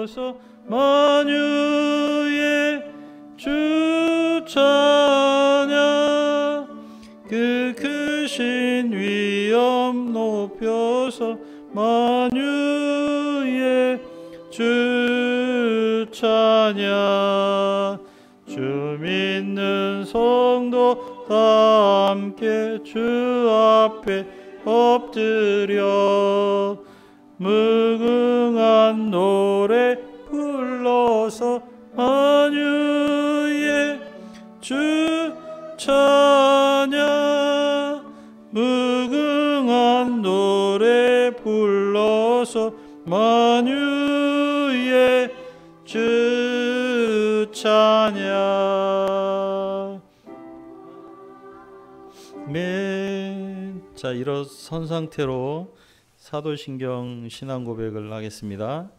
높여서 만유의 주 찬양. 그 크신 위엄 높여서 만유의 주 찬양. 주 믿는 성도 다 함께 주 앞에 엎드려 무궁한 노래 불러서 만유의 주 찬양. 무궁한 노래 불러서 만유의 주 찬양. 아멘. 자, 일어선 상태로 사도신경 신앙고백을 하겠습니다.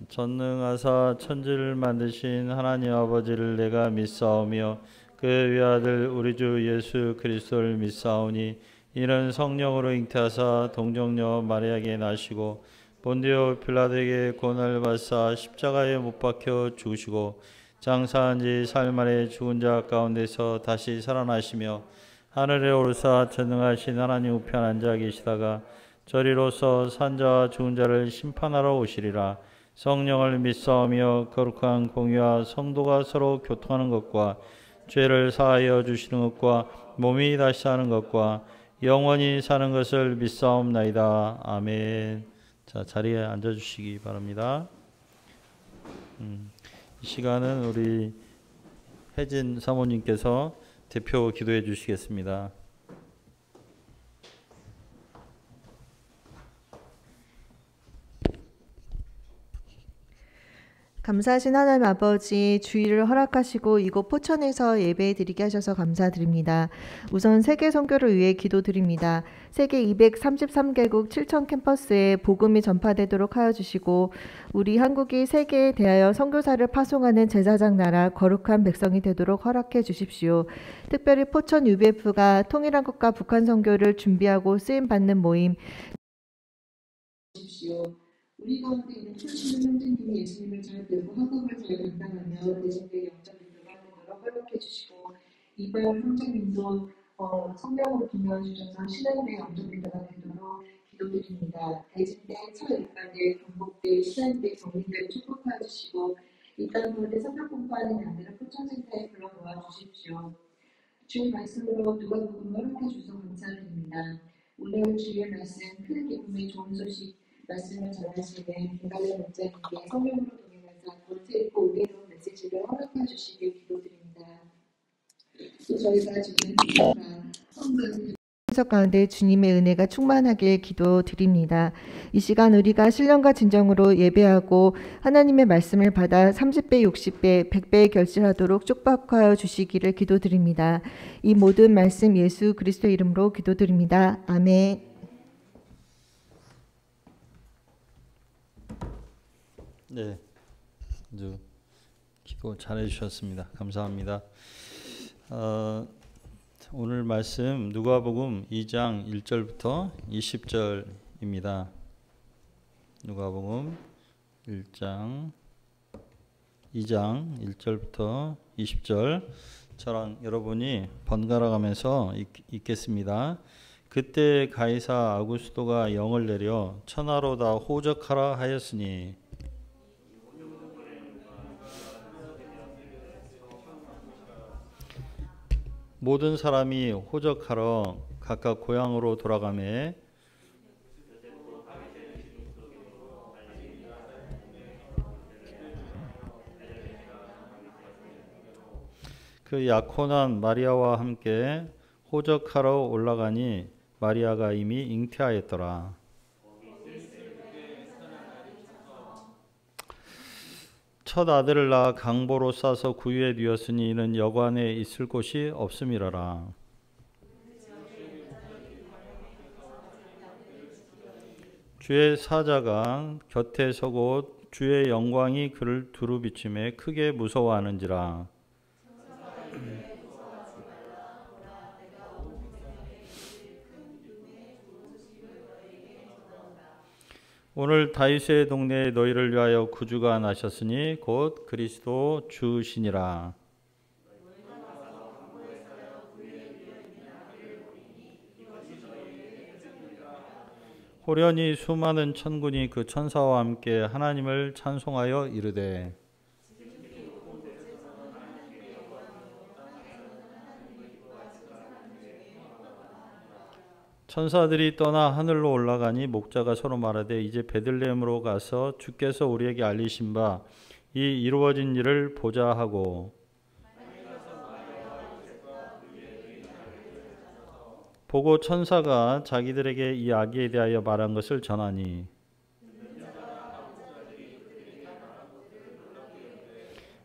전능하사 천지를 만드신 하나님 아버지를 내가 믿사오며 그 외아들 우리 주 예수 그리스도를 믿사오니 이는 성령으로 잉태하사 동정녀 마리아에게 나시고 본디오 빌라도에게 고난을 받사 십자가에 못 박혀 죽으시고 장사한 지 사흘 만에 죽은 자 가운데서 다시 살아나시며 하늘에 오르사 전능하신 하나님 우편 앉아 계시다가 저리로서 산자와 죽은 자를 심판하러 오시리라. 성령을 믿사오며 거룩한 공유와 성도가 서로 교통하는 것과 죄를 사하여 주시는 것과 몸이 다시 사는 것과 영원히 사는 것을 믿사옵나이다. 아멘. 자, 자리에 앉아주시기 바랍니다. 이 시간은 우리 혜진 사모님께서 대표 기도해 주시겠습니다. 감사하신 하나님 아버지, 주일을 허락하시고 이곳 포천에서 예배 드리게 하셔서 감사드립니다. 우선 세계 선교를 위해 기도드립니다. 세계 233개국 7천 캠퍼스에 복음이 전파되도록 하여 주시고 우리 한국이 세계에 대하여 선교사를 파송하는 제사장 나라 거룩한 백성이 되도록 허락해 주십시오. 특별히 포천 UBF가 통일한 국가 북한 선교를 준비하고 쓰임받는 모임 주십시오. 우리 가운데 있는 출신의 형제님이 예수님을 잘 배우고 학업을 잘 감당하며 대중들의 영적 인도를 하도록 허락해 주시고 이발 형제님도 성령으로 기도해 주셔서 신앙의 영적 인도가 되도록 기도드립니다. 대중대, 처일반대, 경북대, 시안대, 경민대를 축복해 주시고 이 땅 가운데 성경 공부하는 양들을 포천센터에 불러 모아 주십시오. 주의 말씀으로 누가복음을 허락해 주셔서 감사드립니다. 오늘 주의 말씀 큰 기쁨의 좋은 소식 말씀을 전하시는 김가련 목자님께 성령으로 동행하사 본체 있고 의외로운 메시지를 허락해 주시길 기도드립니다. 또 저희가 지금 성경 가운데 주님의 은혜가 충만하길 기도드립니다. 이 시간 우리가 신령과 진정으로 예배하고 하나님의 말씀을 받아 30배, 60배, 100배에 결실하도록 축복하여 주시기를 기도드립니다. 이 모든 말씀 예수 그리스도 이름으로 기도드립니다. 아멘. 네, 아주 기도 잘해 주셨습니다. 감사합니다. 오늘 말씀 누가복음 2장 1절부터 20절입니다. 누가복음 2장 1절부터 20절 저랑 여러분이 번갈아 가면서 읽겠습니다. 그때 가이사 아구스도가 영을 내려 천하로 다 호적하라 하였으니 모든 사람이 호적하러 각각 고향으로 돌아가매 그 약혼한 마리아와 함께 호적하러 올라가니 마리아가 이미 잉태하였더라. 첫 아들을 낳아 강보로 싸서 구유에 뉘었으니 이는 여관에 있을 곳이 없음이라라. 주의 사자가 곁에 서고 주의 영광이 그를 두루 비추매 크게 무서워하는지라. 오늘 다윗의 동네에 너희를 위하여 구주가 나셨으니 곧 그리스도 주시니라. 호련히 수많은 천군이 그 천사와 함께 하나님을 찬송하여 이르되 천사들이 떠나 하늘로 올라가니 목자가 서로 말하되 이제 베들레헴으로 가서 주께서 우리에게 알리신 바 이 이루어진 일을 보자 하고 보고 천사가 자기들에게 이 아기에 대하여 말한 것을 전하니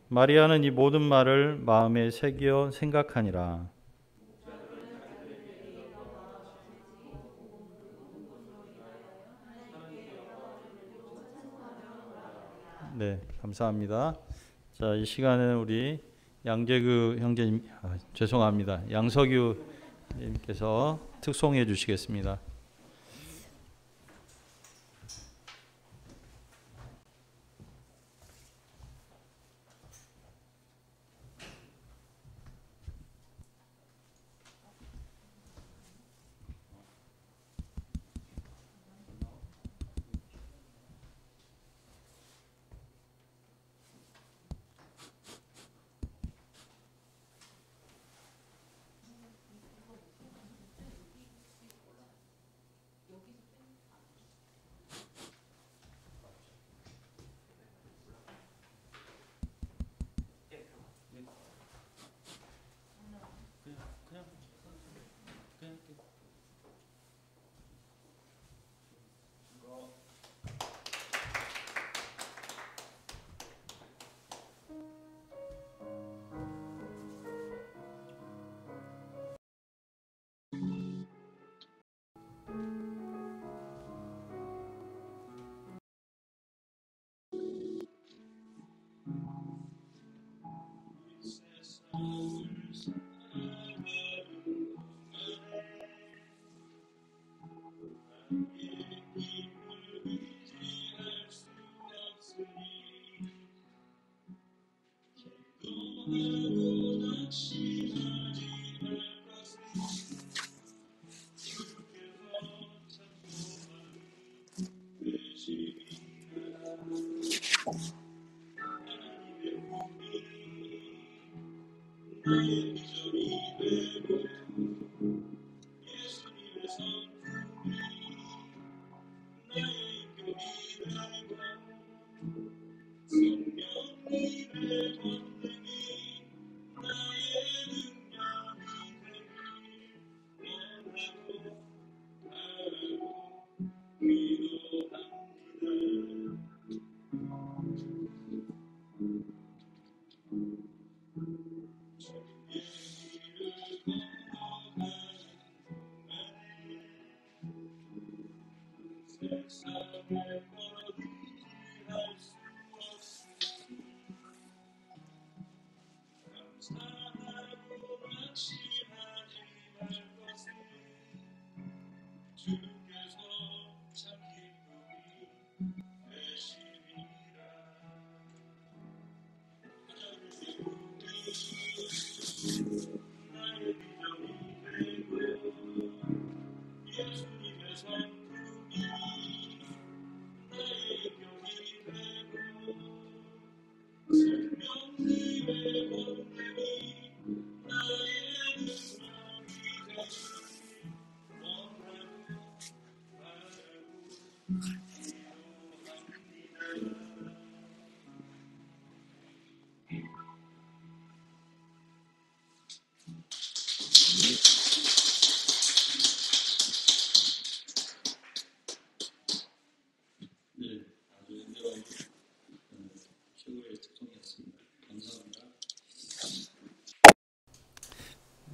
마리아는 이 모든 말을 마음에 새겨 생각하니라. 네, 감사합니다. 자, 이 시간에는 우리 양재규 형제님, 죄송합니다. 양석유 님께서 특송해 주시겠습니다.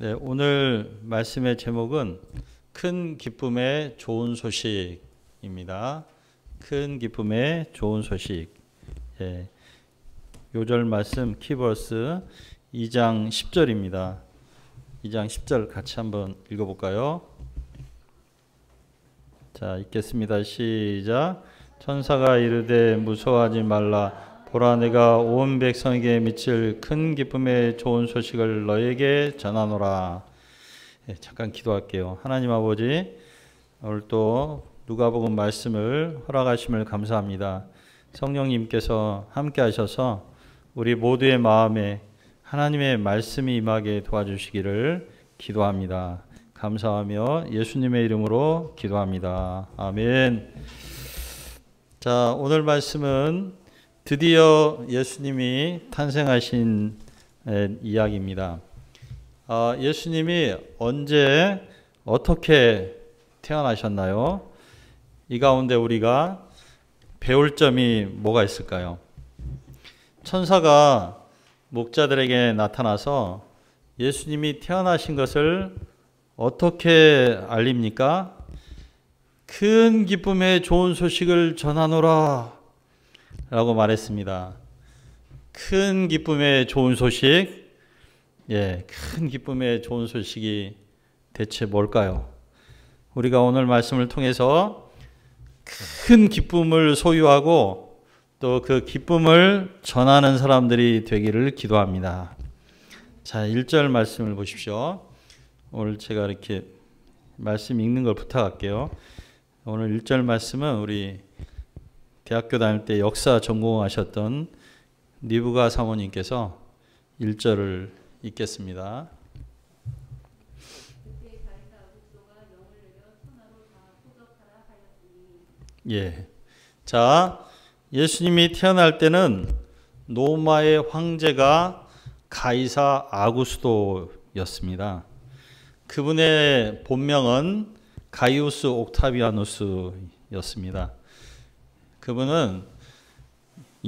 네, 오늘 말씀의 제목은 큰 기쁨의 좋은 소식입니다. 큰 기쁨의 좋은 소식. 예, 요절 말씀 키버스 2장 10절입니다. 2장 10절 같이 한번 읽어볼까요? 자, 읽겠습니다. 시작. 천사가 이르되 무서워하지 말라. 보라, 내가 온 백성에게 미칠 큰 기쁨의 좋은 소식을 너에게 전하노라. 잠깐 기도할게요. 하나님 아버지, 오늘 또 누가복음 말씀을 허락하심을 감사합니다. 성령님께서 함께 하셔서 우리 모두의 마음에 하나님의 말씀이 임하게 도와주시기를 기도합니다. 감사하며 예수님의 이름으로 기도합니다. 아멘. 자, 오늘 말씀은 드디어 예수님이 탄생하신 이야기입니다. 예수님이 언제 어떻게 태어나셨나요? 이 가운데 우리가 배울 점이 뭐가 있을까요? 천사가 목자들에게 나타나서 예수님이 태어나신 것을 어떻게 알립니까? 큰 기쁨의 좋은 소식을 전하노라 라고 말했습니다. 큰 기쁨의 좋은 소식, 큰 기쁨의 좋은 소식이 대체 뭘까요? 우리가 오늘 말씀을 통해서 큰 기쁨을 소유하고 또 그 기쁨을 전하는 사람들이 되기를 기도합니다. 자, 1절 말씀을 보십시오. 오늘 제가 이렇게 말씀 읽는 걸 부탁할게요. 오늘 1절 말씀은 우리 대학교 다닐 때 역사 전공하셨던 니부가 사모님께서 1절을 읽겠습니다. 자, 예수님이 태어날 때는 로마의 황제가 가이사 아구스도였습니다. 그분의 본명은 가이우스 옥타비아누스였습니다. 그분은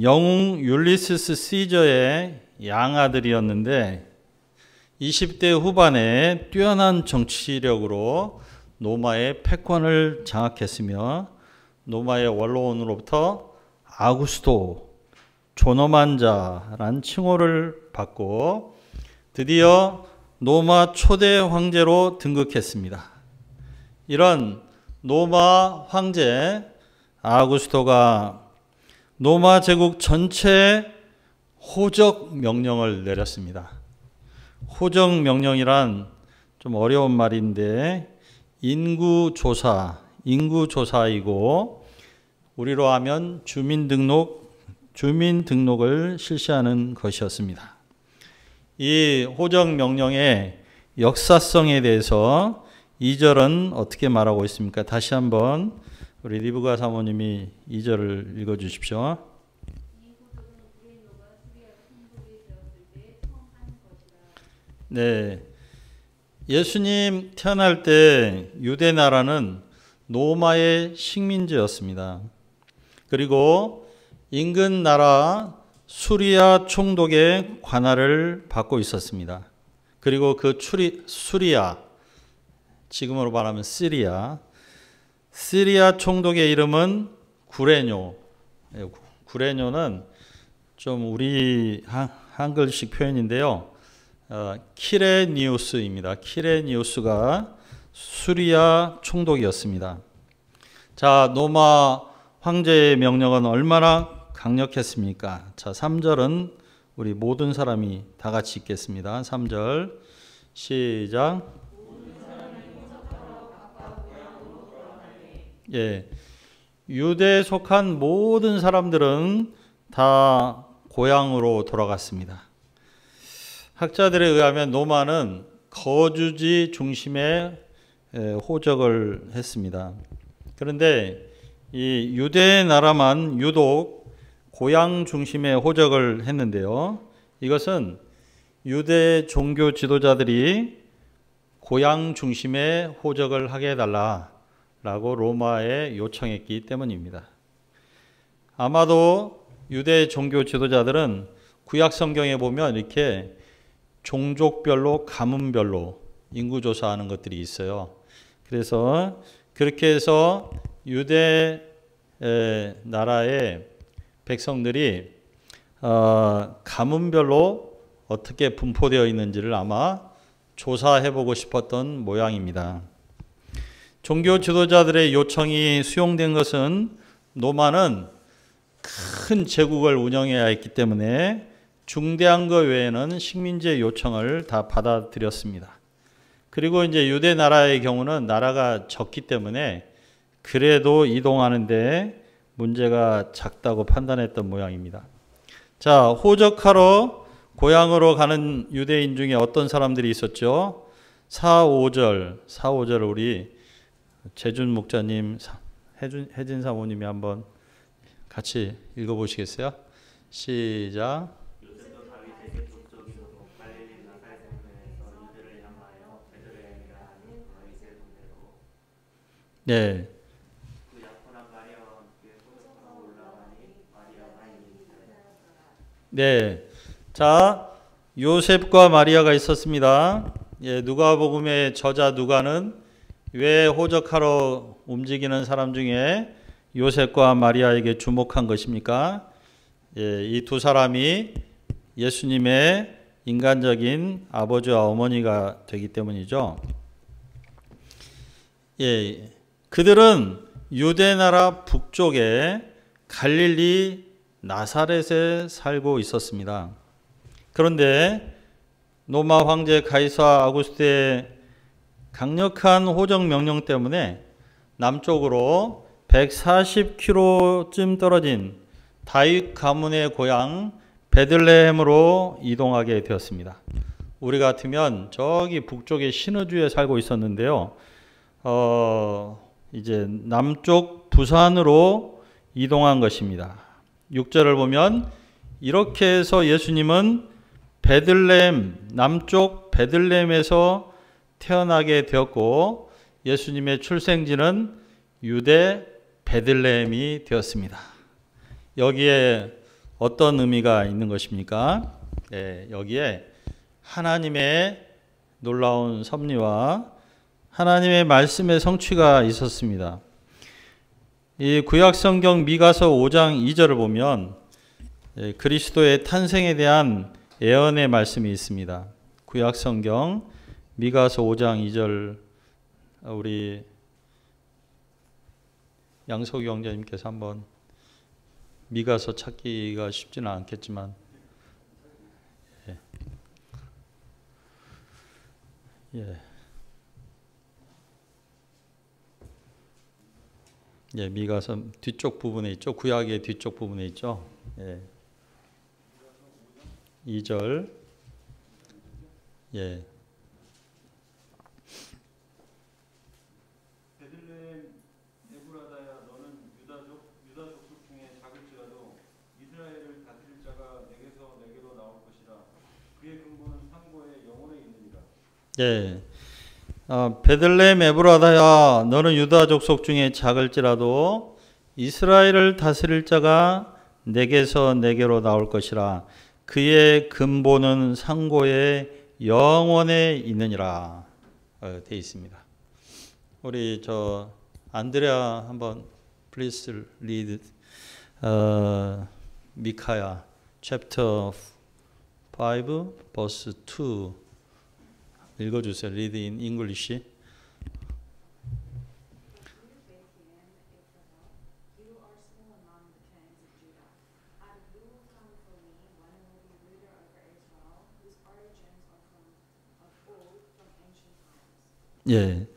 영웅 율리시스 시저의 양아들이었는데 20대 후반에 뛰어난 정치력으로 로마의 패권을 장악했으며 로마의 원로원으로부터 아구스토, 존엄한 자란 칭호를 받고 드디어 로마 초대 황제로 등극했습니다. 이런 로마 황제 아구스토가 로마 제국 전체에 호적 명령을 내렸습니다. 호적 명령이란 좀 어려운 말인데 인구조사이고 우리로 하면 주민등록을 실시하는 것이었습니다. 이 호적 명령의 역사성에 대해서 2절은 어떻게 말하고 있습니까? 다시 한번 우리 리브가 사모님이 2절을 읽어주십시오. 네, 예수님 태어날 때 유대 나라는 로마의 식민지였습니다. 그리고 인근 나라 수리아 총독의 관할을 받고 있었습니다. 그리고 그 수리아, 지금으로 말하면 시리아 총독의 이름은 구레뇨. 구레뇨는 좀 우리 한글식 표현인데요. 키레니우스입니다. 키레니우스가 수리아 총독이었습니다. 자, 로마 황제의 명령은 얼마나 강력했습니까? 자, 3절은 우리 모든 사람이 다 같이 읽겠습니다. 3절 시작. 유대에 속한 모든 사람들은 다 고향으로 돌아갔습니다. 학자들에 의하면 로마는 거주지 중심의 호적을 했습니다. 그런데 이 유대 나라만 유독 고향 중심의 호적을 했는데요. 이것은 유대 종교 지도자들이 고향 중심의 호적을 하게 해달라라고 로마에 요청했기 때문입니다. 아마도 유대 종교 지도자들은 구약 성경에 보면 이렇게 종족별로 가문별로 인구조사하는 것들이 있어요. 그래서 그렇게 해서 유대 나라의 백성들이 가문별로 어떻게 분포되어 있는지를 아마 조사해보고 싶었던 모양입니다. 종교 지도자들의 요청이 수용된 것은 노마는 큰 제국을 운영해야 했기 때문에 중대한 것 외에는 식민지의 요청을 다 받아들였습니다. 그리고 이제 유대 나라의 경우는 나라가 적기 때문에 그래도 이동하는데 문제가 작다고 판단했던 모양입니다. 자, 호적하러 고향으로 가는 유대인 중에 어떤 사람들이 있었죠? 4, 5절을 우리 재준 목자님, 혜진 사모님이 한번 같이 읽어보시겠어요? 시작. 네. 네. 자, 요셉과 마리아가 있었습니다. 예, 누가복음의 저자 누가는 왜 호적하러 움직이는 사람 중에 요셉과 마리아에게 주목한 것입니까? 예, 이 두 사람이 예수님의 인간적인 아버지와 어머니가 되기 때문이죠. 예, 그들은 유대 나라 북쪽에 갈릴리 나사렛에 살고 있었습니다. 그런데 로마 황제 가이사 아구스트의 강력한 호적 명령 때문에 남쪽으로 140km쯤 떨어진 다윗 가문의 고향 베들레헴으로 이동하게 되었습니다. 우리 같으면 저기 북쪽의 신의주에 살고 있었는데요. 이제 남쪽 부산으로 이동한 것입니다. 6절을 보면 이렇게 해서 예수님은 베들레헴, 남쪽 베들레헴에서 태어나게 되었고 예수님의 출생지는 유대 베들레헴이 되었습니다. 여기에 어떤 의미가 있는 것입니까? 네, 여기에 하나님의 놀라운 섭리와 하나님의 말씀의 성취가 있었습니다. 이 구약성경 미가서 5장 2절을 보면 그리스도의 탄생에 대한 예언의 말씀이 있습니다. 구약성경 미가서 5장 2절 우리 양석유 형제님께서 한번 미가서 찾기가 쉽지는 않겠지만 미가서 뒤쪽 부분에 있죠. 구약의 뒤쪽 부분에 있죠. 2절. 베들레헴 에브라다야 너는 유다 족속 중에 작을지라도 이스라엘을 다스릴 자가 내게서 내게로 나올 것이라. 그의 근본은 상고에 영원에 있느니라. 베들레헴 에브라다야 너는 유다 족속 중에 작을지라도 이스라엘을 다스릴 자가 내게서 내게로 나올 것이라. 그의 근본은 상고에 영원에 있느니라 되어 있습니다. 우리 저 안드레아 한번 please read 미카야 chapter 5 verse 2 읽어주세요. Read in English. 예.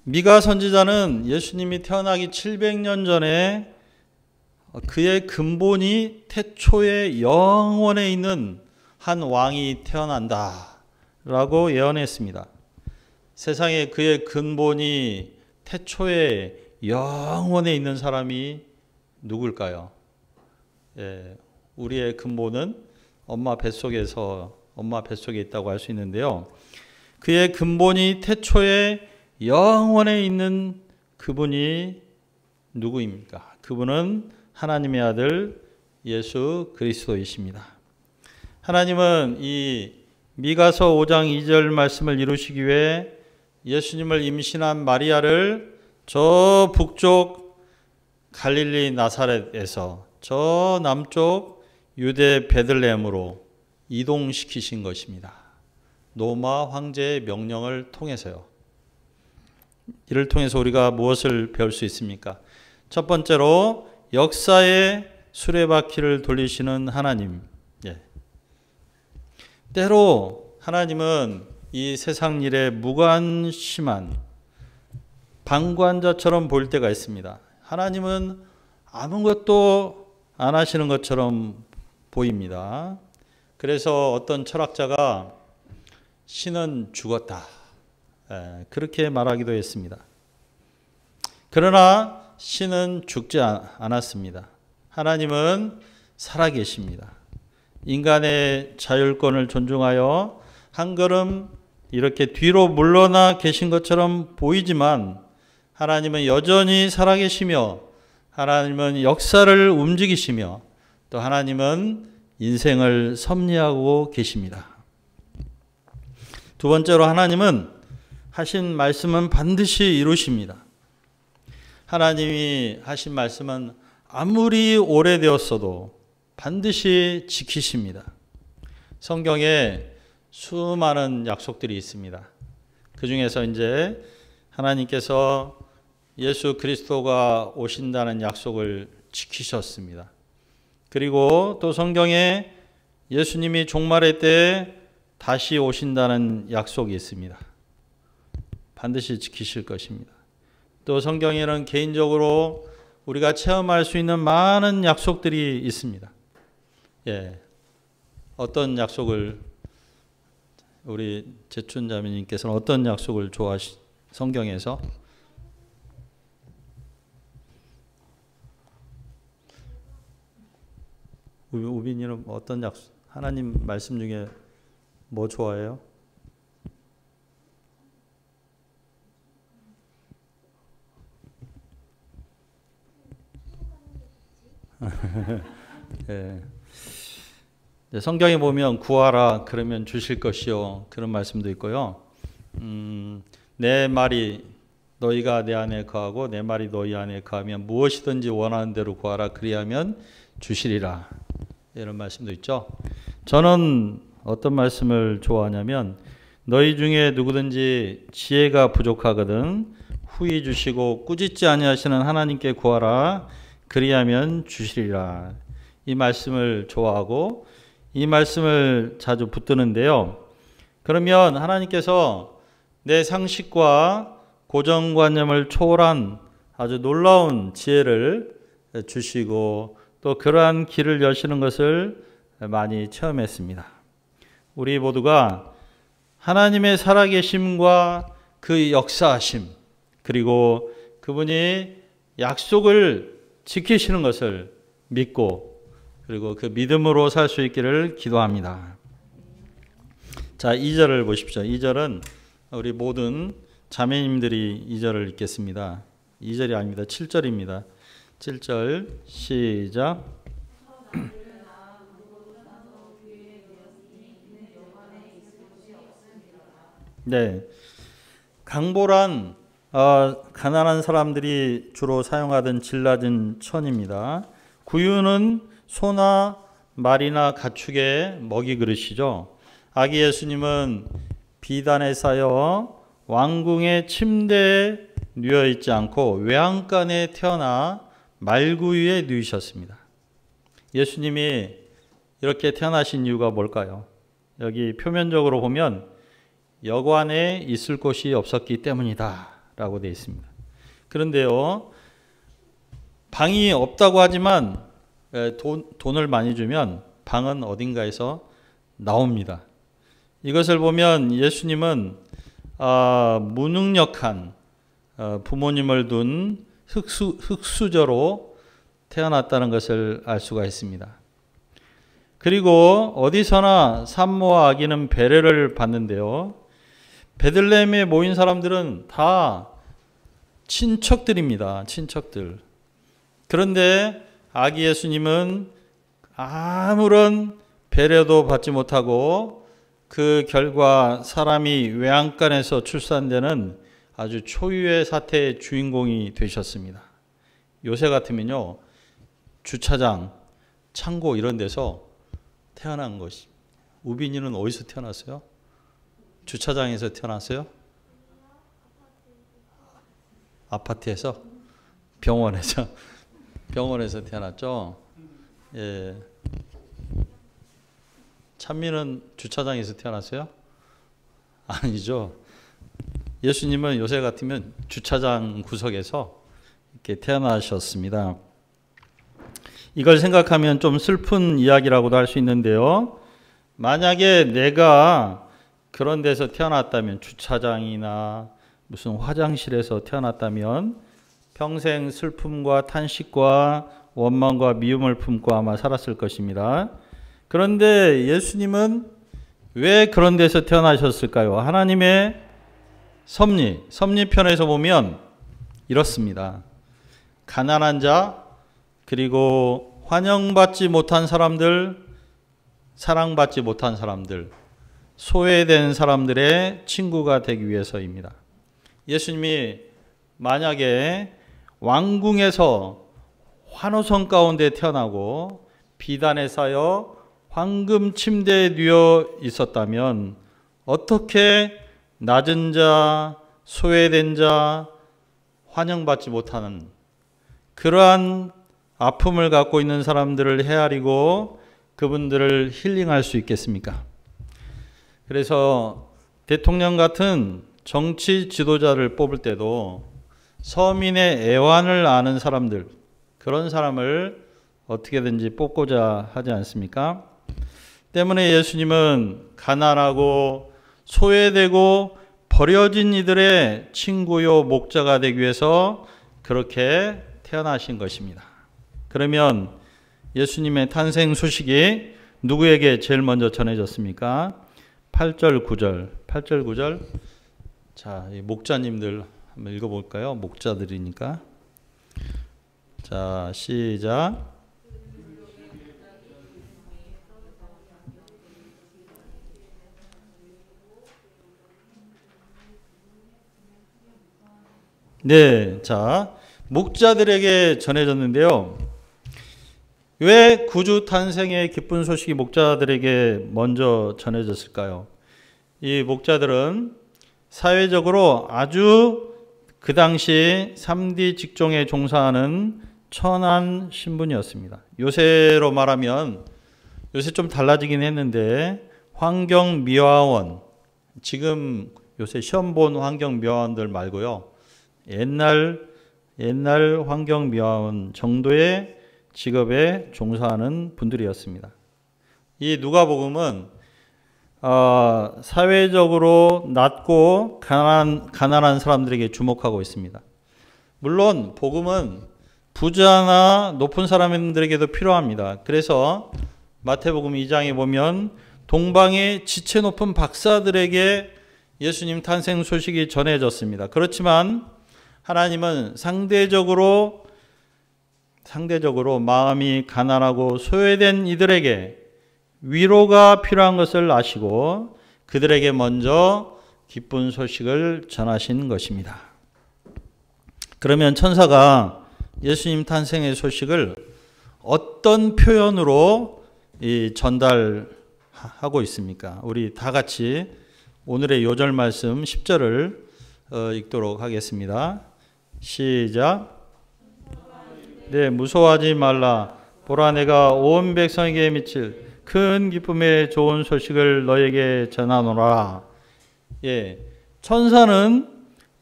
미가 선지자는 예수님이 태어나기 700년 전에 그의 근본이 태초에 영원에 있는 한 왕이 태어난다 라고 예언했습니다. 세상에 그의 근본이 태초에 영원에 있는 사람이 누굴까요? 우리의 근본은 엄마 뱃속에 있다고 할 수 있는데요. 그의 근본이 태초에 영원에 있는 그분이 누구입니까? 그분은 하나님의 아들 예수 그리스도이십니다. 하나님은 이 미가서 5장 2절 말씀을 이루시기 위해 예수님을 임신한 마리아를 저 북쪽 갈릴리 나사렛에서 저 남쪽 유대 베들레헴으로 이동시키신 것입니다. 로마 황제의 명령을 통해서요. 이를 통해서 우리가 무엇을 배울 수 있습니까? 첫 번째로 역사의 수레바퀴를 돌리시는 하나님. 예. 때로 하나님은 이 세상 일에 무관심한 방관자처럼 보일 때가 있습니다. 하나님은 아무것도 안 하시는 것처럼 보입니다. 그래서 어떤 철학자가 신은 죽었다, 그렇게 말하기도 했습니다. 그러나 신은 죽지 않았습니다. 하나님은 살아계십니다. 인간의 자율권을 존중하여 한 걸음 이렇게 뒤로 물러나 계신 것처럼 보이지만 하나님은 여전히 살아계시며 하나님은 역사를 움직이시며 또 하나님은 인생을 섭리하고 계십니다. 두 번째로 하나님은 하신 말씀은 반드시 이루십니다. 하나님이 하신 말씀은 아무리 오래되었어도 반드시 지키십니다. 성경에 수많은 약속들이 있습니다. 그 중에서 이제 하나님께서 예수 그리스도가 오신다는 약속을 지키셨습니다. 그리고 또 성경에 예수님이 종말의 때에 다시 오신다는 약속이 있습니다. 반드시 지키실 것입니다. 또 성경에는 개인적으로 우리가 체험할 수 있는 많은 약속들이 있습니다. 예. 어떤 약속을 우리 재춘 자매님께서는 어떤 약속을 성경에서? 우빈이는 어떤 약속, 하나님 말씀 중에 뭐 좋아해요? 예. 성경에 보면 구하라 그러면 주실 것이요, 그런 말씀도 있고요. 내 말이 너희가 내 안에 거하고 내 말이 너희 안에 거하면 무엇이든지 원하는 대로 구하라 그리하면 주시리라, 이런 말씀도 있죠. 저는 어떤 말씀을 좋아하냐면 너희 중에 누구든지 지혜가 부족하거든 후히 주시고 꾸짖지 아니하시는 하나님께 구하라 그리하면 주시리라. 이 말씀을 좋아하고 이 말씀을 자주 붙드는데요. 그러면 하나님께서 내 상식과 고정관념을 초월한 아주 놀라운 지혜를 주시고 또 그러한 길을 여시는 것을 많이 체험했습니다. 우리 모두가 하나님의 살아계심과 그 역사하심, 그리고 그분이 약속을 지키시는 것을 믿고 그리고 그 믿음으로 살 수 있기를 기도합니다. 자, 2절을 보십시오. 2절은 우리 모든 자매님들이 2절을 읽겠습니다. 2절이 아닙니다. 7절입니다. 7절 시작. 네, 강보란 가난한 사람들이 주로 사용하던 질 낮은 천입니다. 구유는 소나 말이나 가축의 먹이 그릇이죠. 아기 예수님은 비단에 쌓여 왕궁의 침대에 누워 있지 않고 외양간에 태어나 말구유에 누이셨습니다. 예수님이 이렇게 태어나신 이유가 뭘까요? 여기 표면적으로 보면 여관에 있을 곳이 없었기 때문이다 라고 되어 있습니다. 그런데요, 방이 없다고 하지만 돈을 많이 주면 방은 어딘가에서 나옵니다. 이것을 보면 예수님은 무능력한 부모님을 둔 흙수저로 태어났다는 것을 알 수가 있습니다. 그리고 어디서나 산모와 아기는 배려를 받는데요. 베들레헴에 모인 사람들은 다 친척들입니다. 친척들. 그런데 아기 예수님은 아무런 배려도 받지 못하고 그 결과 사람이 외양간에서 출산되는 아주 초유의 사태의 주인공이 되셨습니다. 요새 같으면요, 주차장, 창고 이런 데서 태어난 것이. 우빈이는 어디서 태어났어요? 주차장에서 태어났어요? 아파트에서? 병원에서 태어났죠. 예. 찬미는 주차장에서 태어났어요? 아니죠. 예수님은 요새 같으면 주차장 구석에서 이렇게 태어나셨습니다. 이걸 생각하면 좀 슬픈 이야기라고도 할 수 있는데요. 만약에 내가 그런 데서 태어났다면, 주차장이나 무슨 화장실에서 태어났다면 평생 슬픔과 탄식과 원망과 미움을 품고 아마 살았을 것입니다. 그런데 예수님은 왜 그런 데서 태어나셨을까요? 하나님의 섭리편에서 보면 이렇습니다. 가난한 자, 그리고 환영받지 못한 사람들, 사랑받지 못한 사람들, 소외된 사람들의 친구가 되기 위해서입니다. 예수님이 만약에 왕궁에서 환호성 가운데 태어나고 비단에 쌓여 황금 침대에 누워 있었다면 어떻게 낮은 자, 소외된 자, 환영받지 못하는 그러한 아픔을 갖고 있는 사람들을 헤아리고 그분들을 힐링할 수 있겠습니까? 그래서 대통령 같은 정치 지도자를 뽑을 때도 서민의 애환을 아는 사람들, 그런 사람을 어떻게든지 뽑고자 하지 않습니까? 때문에 예수님은 가난하고 소외되고 버려진 이들의 친구요 목자가 되기 위해서 그렇게 태어나신 것입니다. 그러면 예수님의 탄생 소식이 누구에게 제일 먼저 전해졌습니까? 8절 9절. 자, 이 목자님들 한번 읽어볼까요? 목자들이니까. 자, 시작. 네, 자, 목자들에게 전해졌는데요. 왜 구주 탄생의 기쁜 소식이 목자들에게 먼저 전해졌을까요? 이 목자들은 사회적으로 아주 그 당시 3D 직종에 종사하는 천한 신분이었습니다. 요새로 말하면, 요새 좀 달라지긴 했는데 환경미화원, 지금 요새 시험 본 환경미화원들 말고요, 옛날 환경미화원 정도의 직업에 종사하는 분들이었습니다. 이 누가복음은 사회적으로 낮고 가난한 사람들에게 주목하고 있습니다. 물론 복음은 부자나 높은 사람들에게도 필요합니다. 그래서 마태복음 2장에 보면 동방의 지체 높은 박사들에게 예수님 탄생 소식이 전해졌습니다. 그렇지만 하나님은 상대적으로 마음이 가난하고 소외된 이들에게 위로가 필요한 것을 아시고 그들에게 먼저 기쁜 소식을 전하신 것입니다. 그러면 천사가 예수님 탄생의 소식을 어떤 표현으로 전달하고 있습니까? 우리 다 같이 오늘의 요절 말씀 10절을 읽도록 하겠습니다. 시작. 네, 무서워하지 말라. 보라, 내가 온 백성에게 미칠 큰 기쁨의 좋은 소식을 너에게 전하노라. 예, 천사는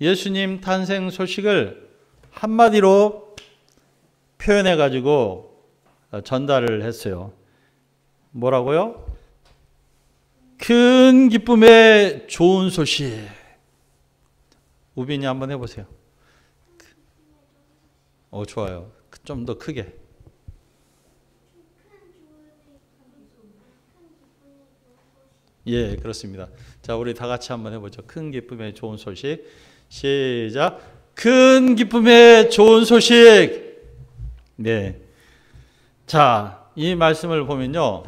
예수님 탄생 소식을 한마디로 표현해 가지고 전달을 했어요. 뭐라고요? 큰 기쁨의 좋은 소식. 우빈이 한번 해보세요. 좋아요. 좀 더 크게. 예, 그렇습니다. 자, 우리 다 같이 한번 해보죠. 큰 기쁨의 좋은 소식. 시작. 큰 기쁨의 좋은 소식. 네. 자, 이 말씀을 보면요,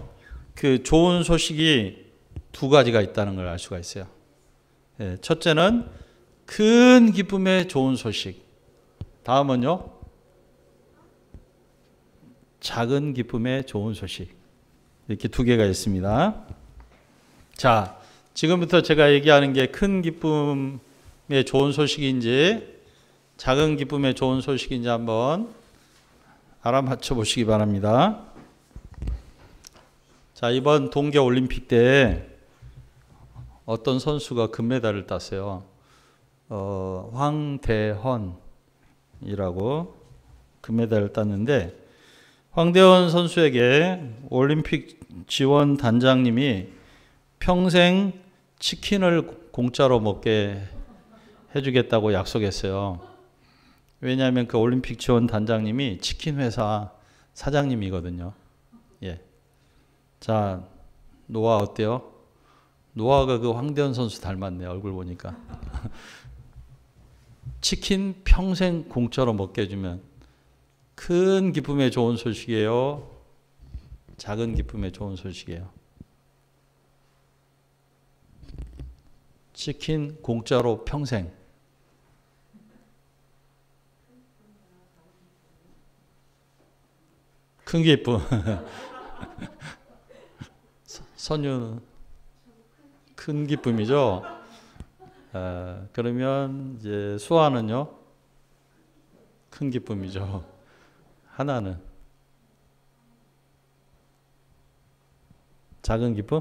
그 좋은 소식이 두 가지가 있다는 걸 알 수가 있어요. 예, 첫째는 큰 기쁨의 좋은 소식. 다음은요, 작은 기쁨의 좋은 소식. 이렇게 두 개가 있습니다. 자, 지금부터 제가 얘기하는 게 큰 기쁨의 좋은 소식인지 작은 기쁨의 좋은 소식인지 한번 알아맞혀 보시기 바랍니다. 자, 이번 동계올림픽 때 어떤 선수가 금메달을 땄어요. 황대헌이라고 금메달을 땄는데, 황대헌 선수에게 올림픽 지원 단장님이 평생 치킨을 공짜로 먹게 해주겠다고 약속했어요. 왜냐하면 그 올림픽 지원 단장님이 치킨 회사 사장님이거든요. 예. 자, 노아 어때요? 노아가 그 황대헌 선수 닮았네, 얼굴 보니까. 치킨 평생 공짜로 먹게 해주면 큰 기쁨의 좋은 소식이에요? 작은 기쁨의 좋은 소식이에요? 치킨 공짜로 평생. 큰 기쁨. 선유는 큰 기쁨이죠. 그러면 이제 수아는요? 큰 기쁨이죠. 하나는 작은 기쁨?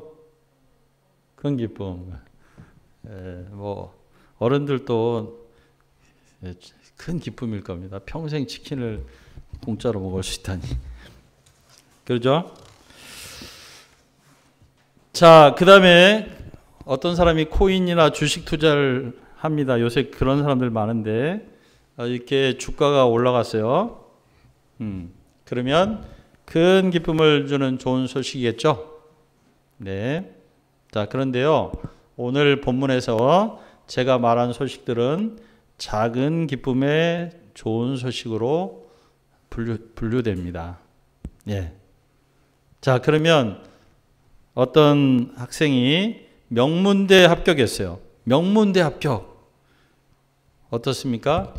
큰 기쁨. 뭐 어른들도 큰 기쁨일 겁니다. 평생 치킨을 공짜로 먹을 수 있다니. 그렇죠? 자, 그 다음에 어떤 사람이 코인이나 주식 투자를 합니다. 요새 그런 사람들 많은데, 이렇게 주가가 올라갔어요. 그러면 큰 기쁨을 주는 좋은 소식이겠죠? 네. 자, 그런데요, 오늘 본문에서 제가 말한 소식들은 작은 기쁨의 좋은 소식으로 분류됩니다. 예. 자, 그러면 어떤 학생이 명문대 합격했어요. 명문대 합격. 어떻습니까?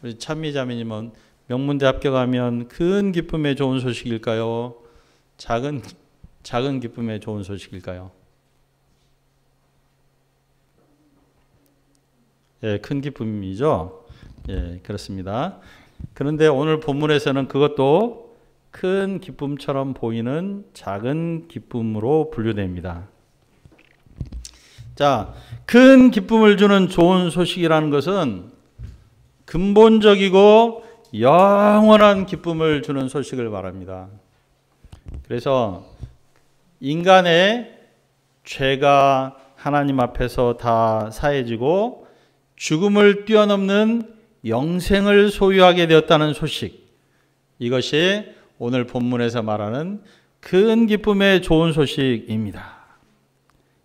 우리 찬미자매님은 명문대 합격하면 큰 기쁨의 좋은 소식일까요? 작은 기쁨의 좋은 소식일까요? 예, 큰 기쁨이죠. 예, 그렇습니다. 그런데 오늘 본문에서는 그것도 큰 기쁨처럼 보이는 작은 기쁨으로 분류됩니다. 자, 큰 기쁨을 주는 좋은 소식이라는 것은 근본적이고 영원한 기쁨을 주는 소식을 말합니다. 그래서 인간의 죄가 하나님 앞에서 다 사해지고 죽음을 뛰어넘는 영생을 소유하게 되었다는 소식, 이것이 오늘 본문에서 말하는 큰 기쁨의 좋은 소식입니다.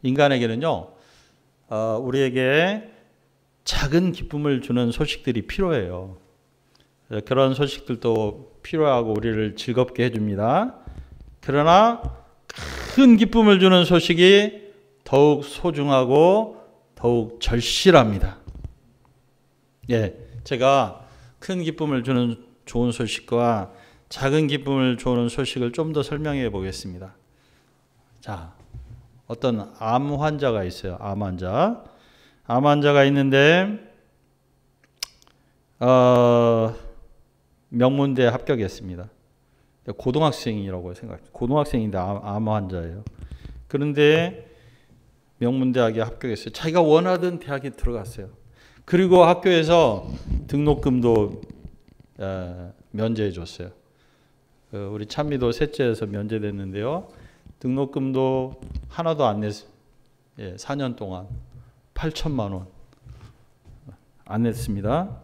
인간에게는요, 우리에게 작은 기쁨을 주는 소식들이 필요해요. 그런 소식들도 필요하고 우리를 즐겁게 해줍니다. 그러나 큰 기쁨을 주는 소식이 더욱 소중하고 더욱 절실합니다. 예, 제가 큰 기쁨을 주는 좋은 소식과 작은 기쁨을 주는 소식을 좀 더 설명해 보겠습니다. 자, 어떤 암 환자가 있어요. 암 환자가 있는데 명문대에 합격했습니다. 고등학생이라고 생각해요. 고등학생인데 암 환자예요. 그런데 명문대학에 합격했어요. 자기가 원하던 대학에 들어갔어요. 그리고 학교에서 등록금도 면제해 줬어요. 우리 찬미도 셋째에서 면제됐는데요. 등록금도 하나도 안 냈어요. 예, 4년 동안 8천만 원 안 냈습니다.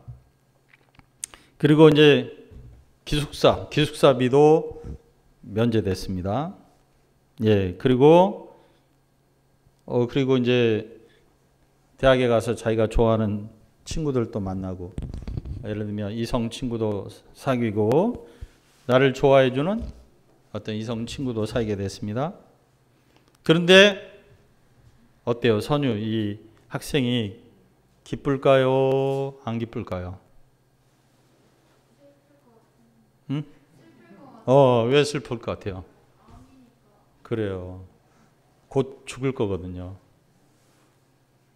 그리고 이제 기숙사비도 면제됐습니다. 예, 그리고 이제 대학에 가서 자기가 좋아하는 친구들도 만나고, 예를 들면 이성 친구도 사귀고 나를 좋아해주는 어떤 이성 친구도 사귀게 됐습니다. 그런데 어때요? 선유, 이 학생이 기쁠까요? 안 기쁠까요? 응? 왜 슬플 것 같아요? 그래요. 곧 죽을 거거든요.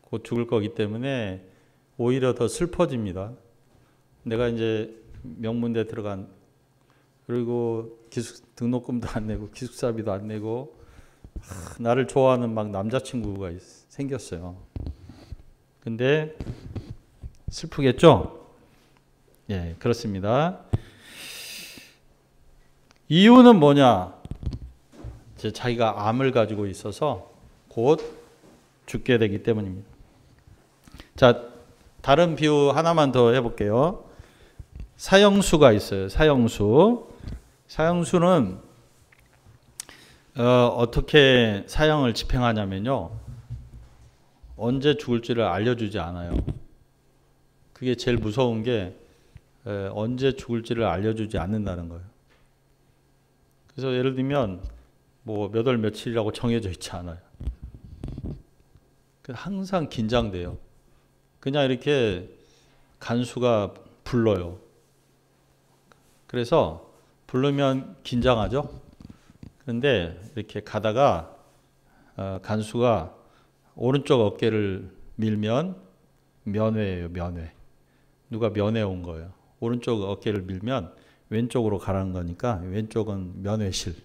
곧 죽을 거기 때문에 오히려 더 슬퍼집니다. 내가 이제 명문대 들어간, 그리고 등록금도 안 내고 기숙사비도 안 내고 나를 좋아하는 막 남자친구가 생겼어요. 근데 슬프겠죠? 예, 그렇습니다. 이유는 뭐냐? 이제 자기가 암을 가지고 있어서 곧 죽게 되기 때문입니다. 자, 다른 비유 하나만 더 해볼게요. 사형수가 있어요. 사형수는 어떻게 사형을 집행하냐면요, 언제 죽을지를 알려주지 않아요. 그게 제일 무서운 게 언제 죽을지를 알려주지 않는다는 거예요. 그래서 예를 들면 뭐 몇 월 며칠이라고 정해져 있지 않아요. 항상 긴장돼요. 그냥 이렇게 간수가 불러요. 그래서 부르면 긴장하죠. 그런데 이렇게 가다가 간수가 오른쪽 어깨를 밀면 면회예요. 면회. 누가 면회 온 거예요. 오른쪽 어깨를 밀면 왼쪽으로 가라는 거니까 왼쪽은 면회실.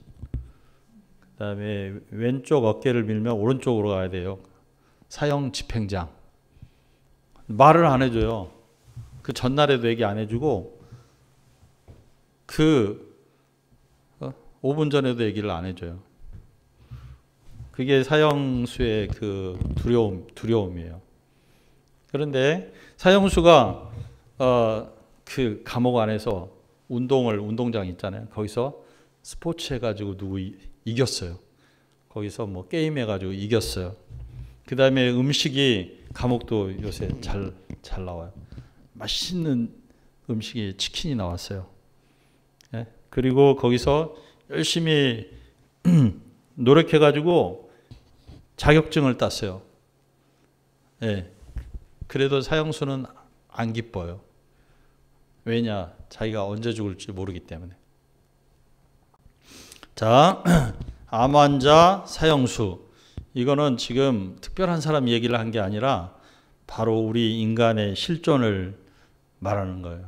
그다음에 왼쪽 어깨를 밀면 오른쪽으로 가야 돼요. 사형 집행장. 말을 안 해줘요. 그 전날에도 얘기 안 해주고 5분 전에도 얘기를 안 해줘요. 그게 사형수의 그 두려움이에요. 그런데 사형수가 그 감옥 안에서 운동장 있잖아요. 거기서 스포츠 해가지고 누구 이겼어요. 거기서 뭐 게임 해가지고 이겼어요. 그 다음에 음식이, 감옥도 요새 잘 나와요. 맛있는 음식이 치킨이 나왔어요. 예? 그리고 거기서 열심히 노력해가지고 자격증을 땄어요. 예. 그래도 사형수는 안 기뻐요. 왜냐? 자기가 언제 죽을지 모르기 때문에. 자, 암 환자, 사형수. 이거는 지금 특별한 사람 얘기를 한 게 아니라 바로 우리 인간의 실존을 말하는 거예요.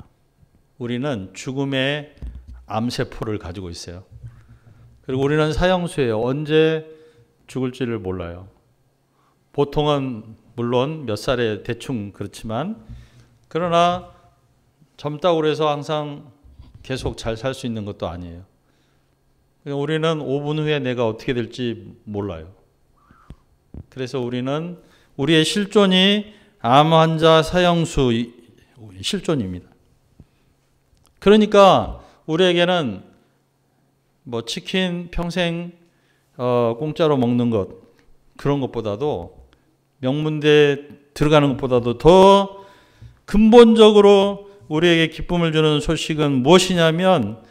우리는 죽음의 암세포를 가지고 있어요. 그리고 우리는 사형수예요. 언제 죽을지를 몰라요. 보통은 물론 몇 살에 대충 그렇지만, 그러나 젊다고 해서 항상 계속 잘 살 수 있는 것도 아니에요. 우리는 5분 후에 내가 어떻게 될지 몰라요. 그래서 우리는 우리의 실존이 암 환자, 사형수 실존입니다. 그러니까 우리에게는 뭐 치킨 평생 공짜로 먹는 것, 그런 것보다도, 명문대 들어가는 것보다도 더 근본적으로 우리에게 기쁨을 주는 소식은 무엇이냐면,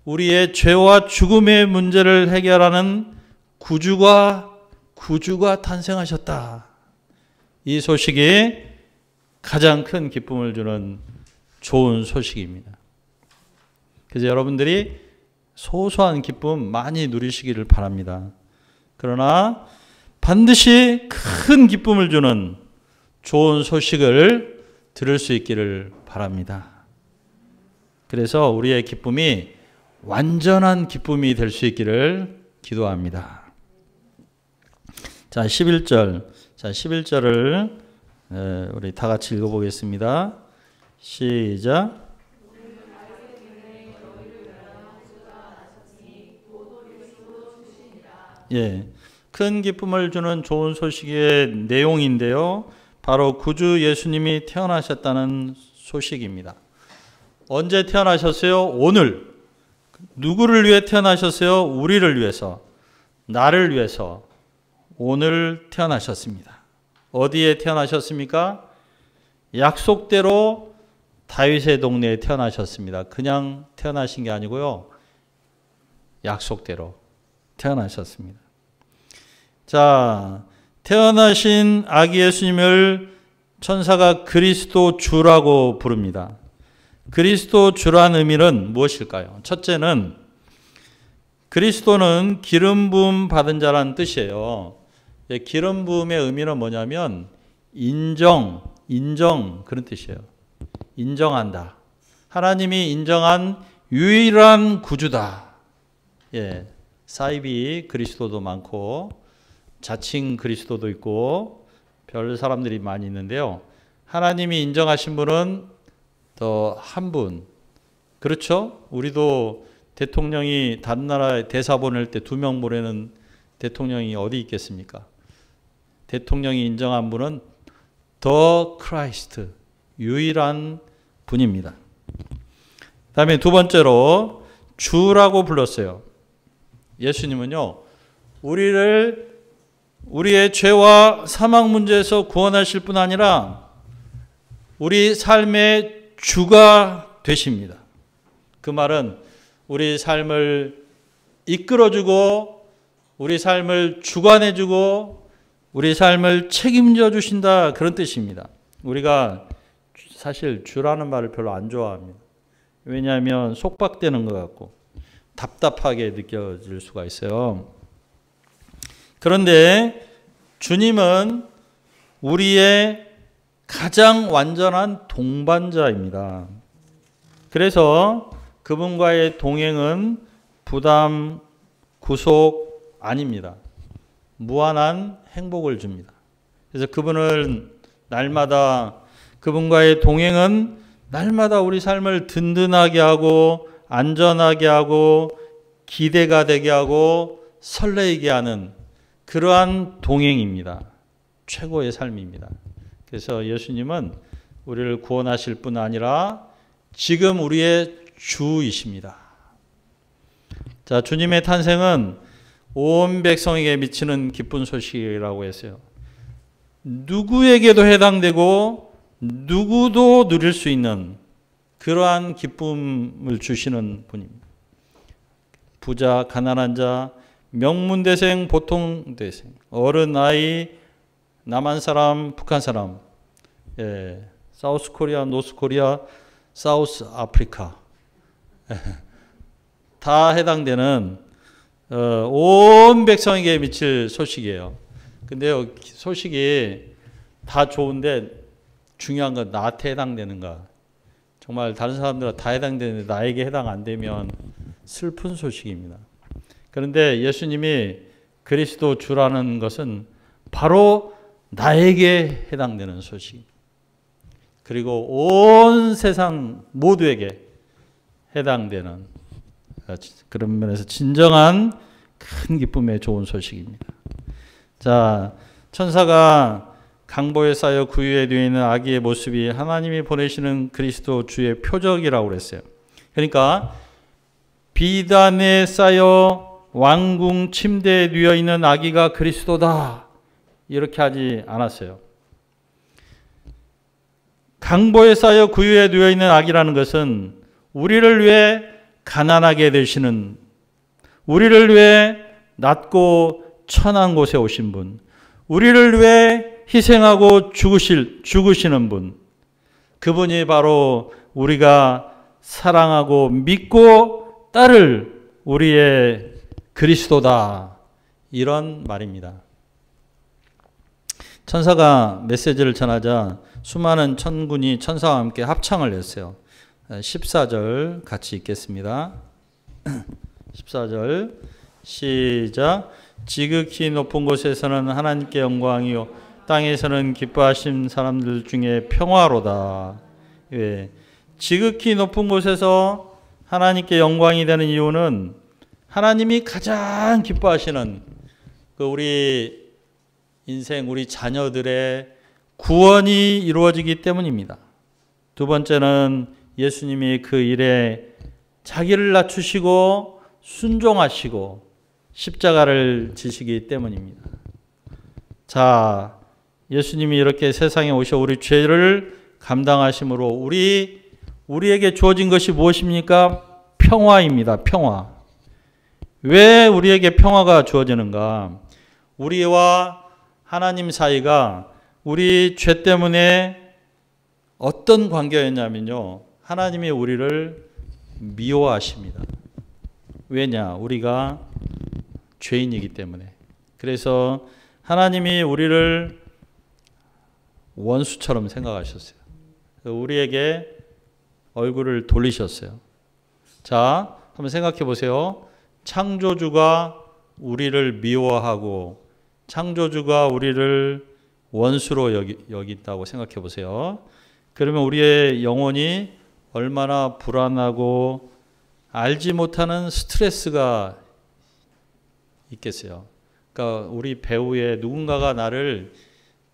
우리의 죄와 죽음의 문제를 해결하는 구주가 탄생하셨다. 이 소식이 가장 큰 기쁨을 주는 좋은 소식입니다. 그래서 여러분들이 소소한 기쁨 많이 누리시기를 바랍니다. 그러나 반드시 큰 기쁨을 주는 좋은 소식을 들을 수 있기를 바랍니다. 그래서 우리의 기쁨이 완전한 기쁨이 될 수 있기를 기도합니다. 자, 11절. 자, 11절을 우리 다 같이 읽어보겠습니다. 시작. 예, 큰 기쁨을 주는 좋은 소식의 내용인데요, 바로 구주 예수님이 태어나셨다는 소식입니다. 언제 태어나셨어요? 오늘. 누구를 위해 태어나셨어요? 우리를 위해서, 나를 위해서 오늘 태어나셨습니다. 어디에 태어나셨습니까? 약속대로 다윗의 동네에 태어나셨습니다. 그냥 태어나신 게 아니고요, 약속대로 태어나셨습니다. 자, 태어나신 아기 예수님을 천사가 그리스도 주라고 부릅니다. 그리스도 주란 의미는 무엇일까요? 첫째는, 그리스도는 기름 부음 받은 자라는 뜻이에요. 기름 부음의 의미는 뭐냐면 인정, 인정, 그런 뜻이에요. 인정한다. 하나님이 인정한 유일한 구주다. 예, 사이비 그리스도도 많고 자칭 그리스도도 있고 별 사람들이 많이 있는데요. 하나님이 인정하신 분은 더 한 분. 그렇죠? 우리도 대통령이 다른 나라에 대사 보낼 때 2명 보내는 대통령이 어디 있겠습니까? 대통령이 인정한 분은 더 크라이스트, 유일한 분입니다. 다음에 두 번째로 주라고 불렀어요. 예수님은요, 우리의 죄와 사망 문제에서 구원하실 뿐 아니라 우리 삶의 주가 되십니다. 그 말은 우리 삶을 이끌어주고 우리 삶을 주관해주고 우리 삶을 책임져 주신다, 그런 뜻입니다. 우리가 사실 주라는 말을 별로 안 좋아합니다. 왜냐하면 속박되는 것 같고 답답하게 느껴질 수가 있어요. 그런데 주님은 우리의 가장 완전한 동반자입니다. 그래서 그분과의 동행은 부담, 구속 아닙니다. 무한한 행복을 줍니다. 그래서 그분과의 동행은 날마다 우리 삶을 든든하게 하고 안전하게 하고 기대가 되게 하고 설레게 하는 그러한 동행입니다. 최고의 삶입니다. 그래서 예수님은 우리를 구원하실 뿐 아니라 지금 우리의 주이십니다. 자, 주님의 탄생은 온 백성에게 미치는 기쁜 소식이라고 했어요. 누구에게도 해당되고 누구도 누릴 수 있는 그러한 기쁨을 주시는 분입니다. 부자, 가난한 자, 명문대생, 보통대생, 어른, 아이, 남한 사람, 북한 사람, 사우스 코리아, 노스 코리아, 사우스 아프리카 다 해당되는 온 백성에게 미칠 소식이에요. 근데요, 소식이 다 좋은데 중요한 건 나한테 해당되는가. 정말 다른 사람들은 다 해당되는데 나에게 해당 안 되면 슬픈 소식입니다. 그런데 예수님이 그리스도 주라는 것은 바로 나에게 해당되는 소식. 그리고 온 세상 모두에게 해당되는 그런 면에서 진정한 큰 기쁨의 좋은 소식입니다. 자, 천사가 강보에 쌓여 구유에 되어 있는 아기의 모습이 하나님이 보내시는 그리스도 주의 표적이라고 그랬어요. 그러니까 비단에 쌓여 왕궁 침대에 누워 있는 아기가 그리스도다, 이렇게 하지 않았어요. 강보에 쌓여 구유에 누워 있는 아기라는 것은 우리를 위해 가난하게 되시는, 우리를 위해 낮고 천한 곳에 오신 분, 우리를 위해 희생하고 죽으시는 분, 그분이 바로 우리가 사랑하고 믿고 따를 우리의 그리스도다, 이런 말입니다. 천사가 메시지를 전하자 수많은 천군이 천사와 함께 합창을 했어요. 14절 같이 읽겠습니다. 14절 시작. 지극히 높은 곳에서는 하나님께 영광이요 땅에서는 기뻐하신 사람들 중에 평화로다. 예. 지극히 높은 곳에서 하나님께 영광이 되는 이유는 하나님이 가장 기뻐하시는 우리 인생, 우리 자녀들의 구원이 이루어지기 때문입니다. 두 번째는 예수님이 그 일에 자기를 낮추시고 순종하시고 십자가를 지시기 때문입니다. 자, 예수님이 이렇게 세상에 오셔 우리 죄를 감당하심으로 우리에게 주어진 것이 무엇입니까? 평화입니다. 평화. 왜 우리에게 평화가 주어지는가? 우리와 하나님 사이가 우리 죄 때문에 어떤 관계였냐면요, 하나님이 우리를 미워하십니다. 왜냐? 우리가 죄인이기 때문에. 그래서 하나님이 우리를 원수처럼 생각하셨어요. 우리에게 얼굴을 돌리셨어요. 자, 한번 생각해 보세요. 창조주가 우리를 미워하고 창조주가 우리를 원수로 여긴다고 생각해 보세요. 그러면 우리의 영혼이 얼마나 불안하고 알지 못하는 스트레스가 있겠어요. 그러니까 우리 배우에 누군가가 나를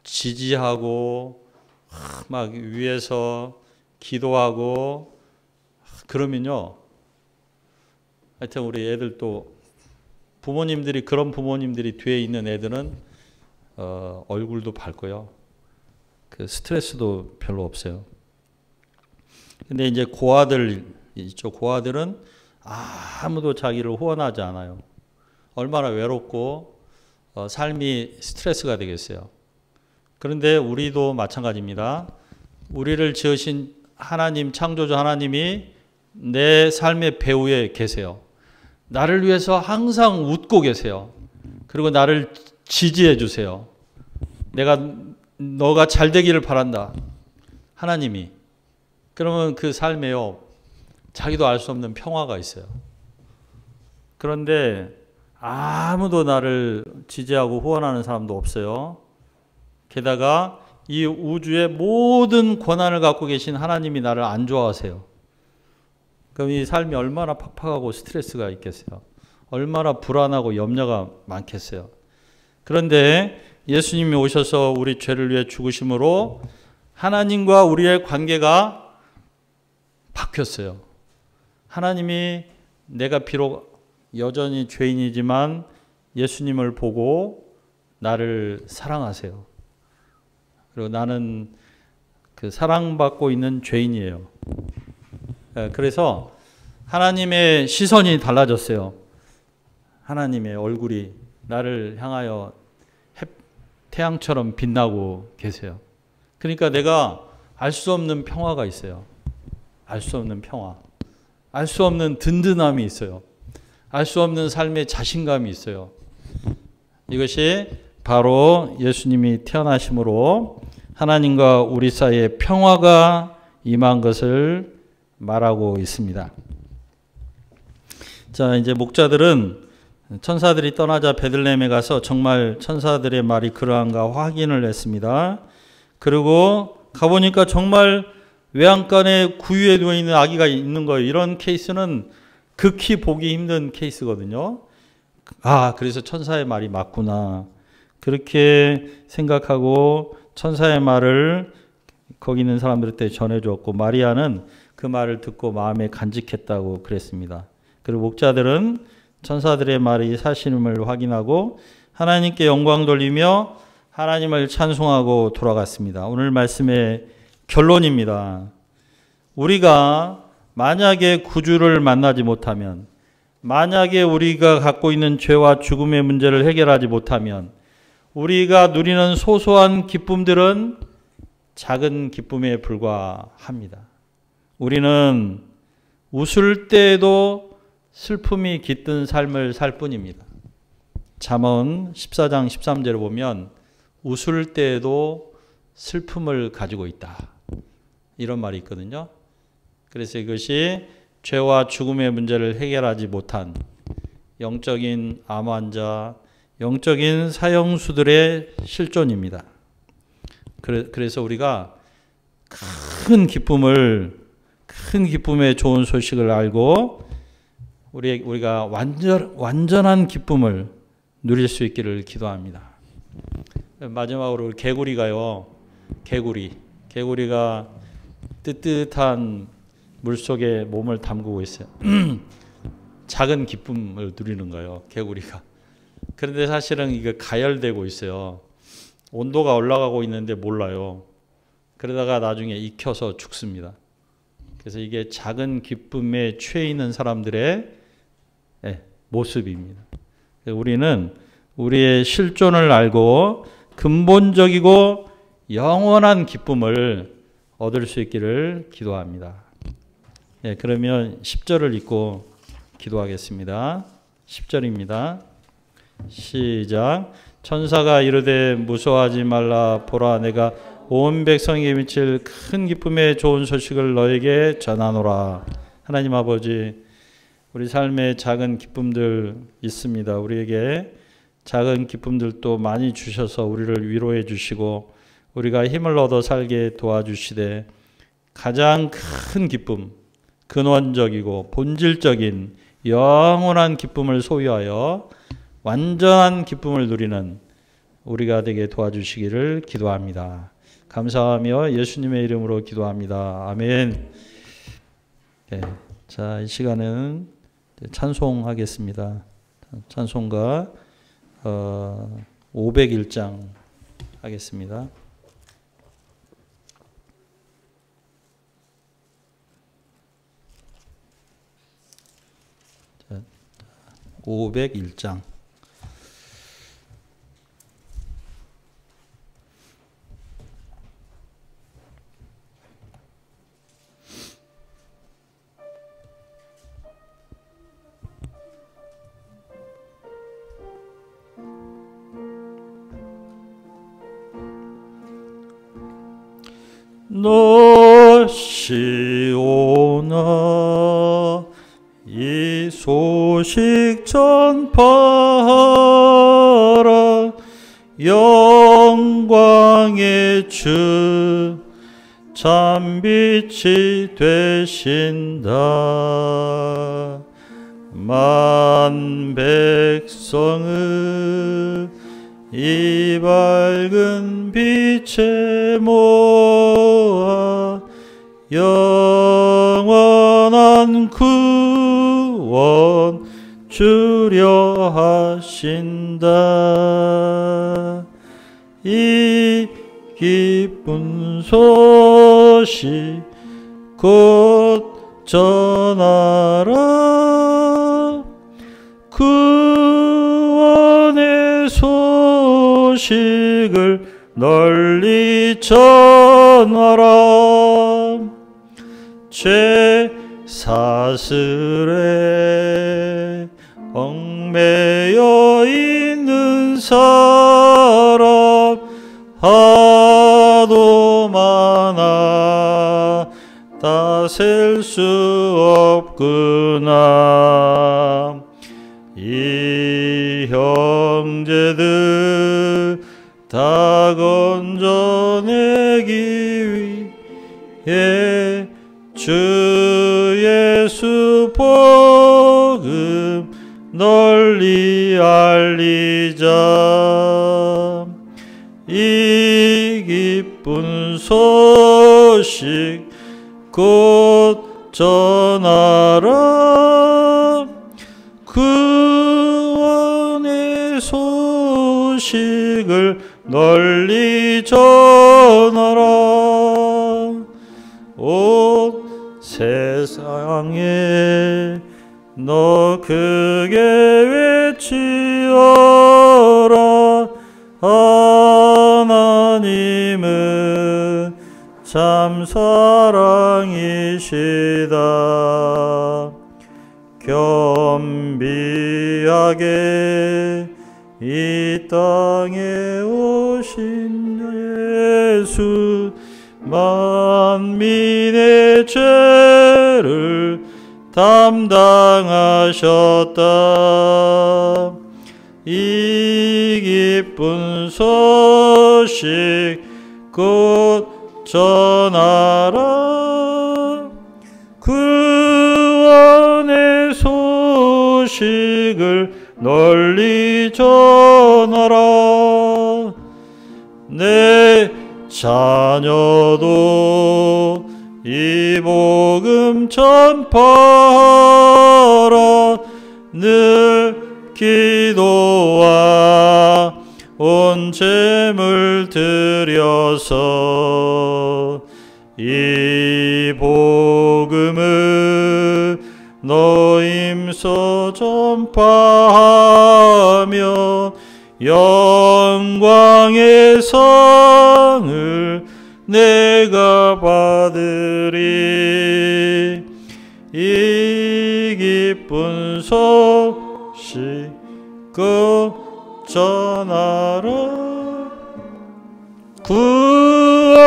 지지하고 막 위에서 기도하고 그러면요. 하여튼 우리 애들 또 부모님들이 그런 부모님들이 뒤에 있는 애들은 얼굴도 밝고요. 그 스트레스도 별로 없어요. 근데 이제 고아들 있죠. 고아들은 아무도 자기를 후원하지 않아요. 얼마나 외롭고 삶이 스트레스가 되겠어요. 그런데 우리도 마찬가지입니다. 우리를 지으신 하나님, 창조주 하나님이 내 삶의 배후에 계세요. 나를 위해서 항상 웃고 계세요. 그리고 나를 지지해 주세요. 너가 잘 되기를 바란다. 하나님이. 그러면 그 삶에요. 자기도 알 수 없는 평화가 있어요. 그런데 아무도 나를 지지하고 후원하는 사람도 없어요. 게다가 이 우주의 모든 권한을 갖고 계신 하나님이 나를 안 좋아하세요. 그럼 이 삶이 얼마나 팍팍하고 스트레스가 있겠어요. 얼마나 불안하고 염려가 많겠어요. 그런데 예수님이 오셔서 우리 죄를 위해 죽으심으로 하나님과 우리의 관계가 바뀌었어요. 하나님이 내가 비록 여전히 죄인이지만 예수님을 보고 나를 사랑하세요. 그리고 나는 그 사랑받고 있는 죄인이에요. 그래서 하나님의 시선이 달라졌어요. 하나님의 얼굴이 나를 향하여 태양처럼 빛나고 계세요. 그러니까 내가 알 수 없는 평화가 있어요. 알 수 없는 평화. 알 수 없는 든든함이 있어요. 알 수 없는 삶의 자신감이 있어요. 이것이 바로 예수님이 태어나심으로 하나님과 우리 사이에 평화가 임한 것을 말하고 있습니다. 자, 이제 목자들은 천사들이 떠나자 베들레헴에 가서 정말 천사들의 말이 그러한가 확인을 했습니다. 그리고 가보니까 정말 외양간에 구유에 누워있는 아기가 있는 거예요. 이런 케이스는 극히 보기 힘든 케이스거든요. 그래서 천사의 말이 맞구나. 그렇게 생각하고 천사의 말을 거기 있는 사람들한테 전해주었고 마리아는 그 말을 듣고 마음에 간직했다고 그랬습니다. 그리고 목자들은 천사들의 말이 사실임을 확인하고 하나님께 영광 돌리며 하나님을 찬송하고 돌아갔습니다. 오늘 말씀의 결론입니다. 우리가 만약에 구주를 만나지 못하면, 만약에 우리가 갖고 있는 죄와 죽음의 문제를 해결하지 못하면 우리가 누리는 소소한 기쁨들은 작은 기쁨에 불과합니다. 우리는 웃을 때에도 슬픔이 깃든 삶을 살 뿐입니다. 잠언 14장 13절을 보면 웃을 때에도 슬픔을 가지고 있다. 이런 말이 있거든요. 그래서 이것이 죄와 죽음의 문제를 해결하지 못한 영적인 암 환자, 영적인 사형수들의 실존입니다. 그래서 우리가 큰 기쁨의 좋은 소식을 알고 우리가 완전한 기쁨을 누릴 수 있기를 기도합니다. 마지막으로 개구리가요. 개구리가 뜨뜻한 물속에 몸을 담그고 있어요. 작은 기쁨을 누리는 거예요. 개구리가. 그런데 사실은 이게 가열되고 있어요. 온도가 올라가고 있는데 몰라요. 그러다가 나중에 익혀서 죽습니다. 그래서 이게 작은 기쁨에 취해 있는 사람들의 모습입니다. 우리는 우리의 실존을 알고 근본적이고 영원한 기쁨을 얻을 수 있기를 기도합니다. 그러면 10절을 읽고 기도하겠습니다. 10절입니다. 시작. 천사가 이르되 무서워하지 말라. 보라, 내가 온 백성에게 미칠 큰 기쁨의 좋은 소식을 너에게 전하노라. 하나님 아버지, 우리 삶에 작은 기쁨들 있습니다. 우리에게 작은 기쁨들도 많이 주셔서 우리를 위로해 주시고 우리가 힘을 얻어 살게 도와주시되, 가장 큰 기쁨, 근원적이고 본질적인 영원한 기쁨을 소유하여 완전한 기쁨을 누리는 우리가 되게 도와주시기를 기도합니다. 감사하며 예수님의 이름으로 기도합니다. 아멘. 네, 자, 이 시간은 찬송하겠습니다. 찬송가 501장 하겠습니다. 501장. 너시오나 이 소식 전파하라. 영광의 주 참빛이 되신다. 만 백성을 이 밝은 빛에 모아 영원한 구원 주려 하신다. 이 기쁜 소식 곧 전하라. 구원의 소식을 널리 전하라. 죄 사슬에 얽매여 있는 사람 하도 많아 다 셀 수 없구나. 이 형제들 다 건져내기 위해 주 예수 복음 널리 알리자. 이 기쁜 소식 곧 전하라. 구원의 소식을 널리 전하라. 온 세상에 너 크게 외치어라. 하나님은 참 사랑이시다. 겸비하게 이 땅에 오신 예수 만민의 죄를 담당하셨다. 이 기쁜 소식 곧 전하라. 구원의 소식을 널리 전하라. 내 자녀도 이 복음 전파하라. 늘 기도와 온 재물 드려서 이 복음을 너임서 전파하며 영광의 상을 내가 받으리. 이 기쁜 소식 그 전하라. 구원의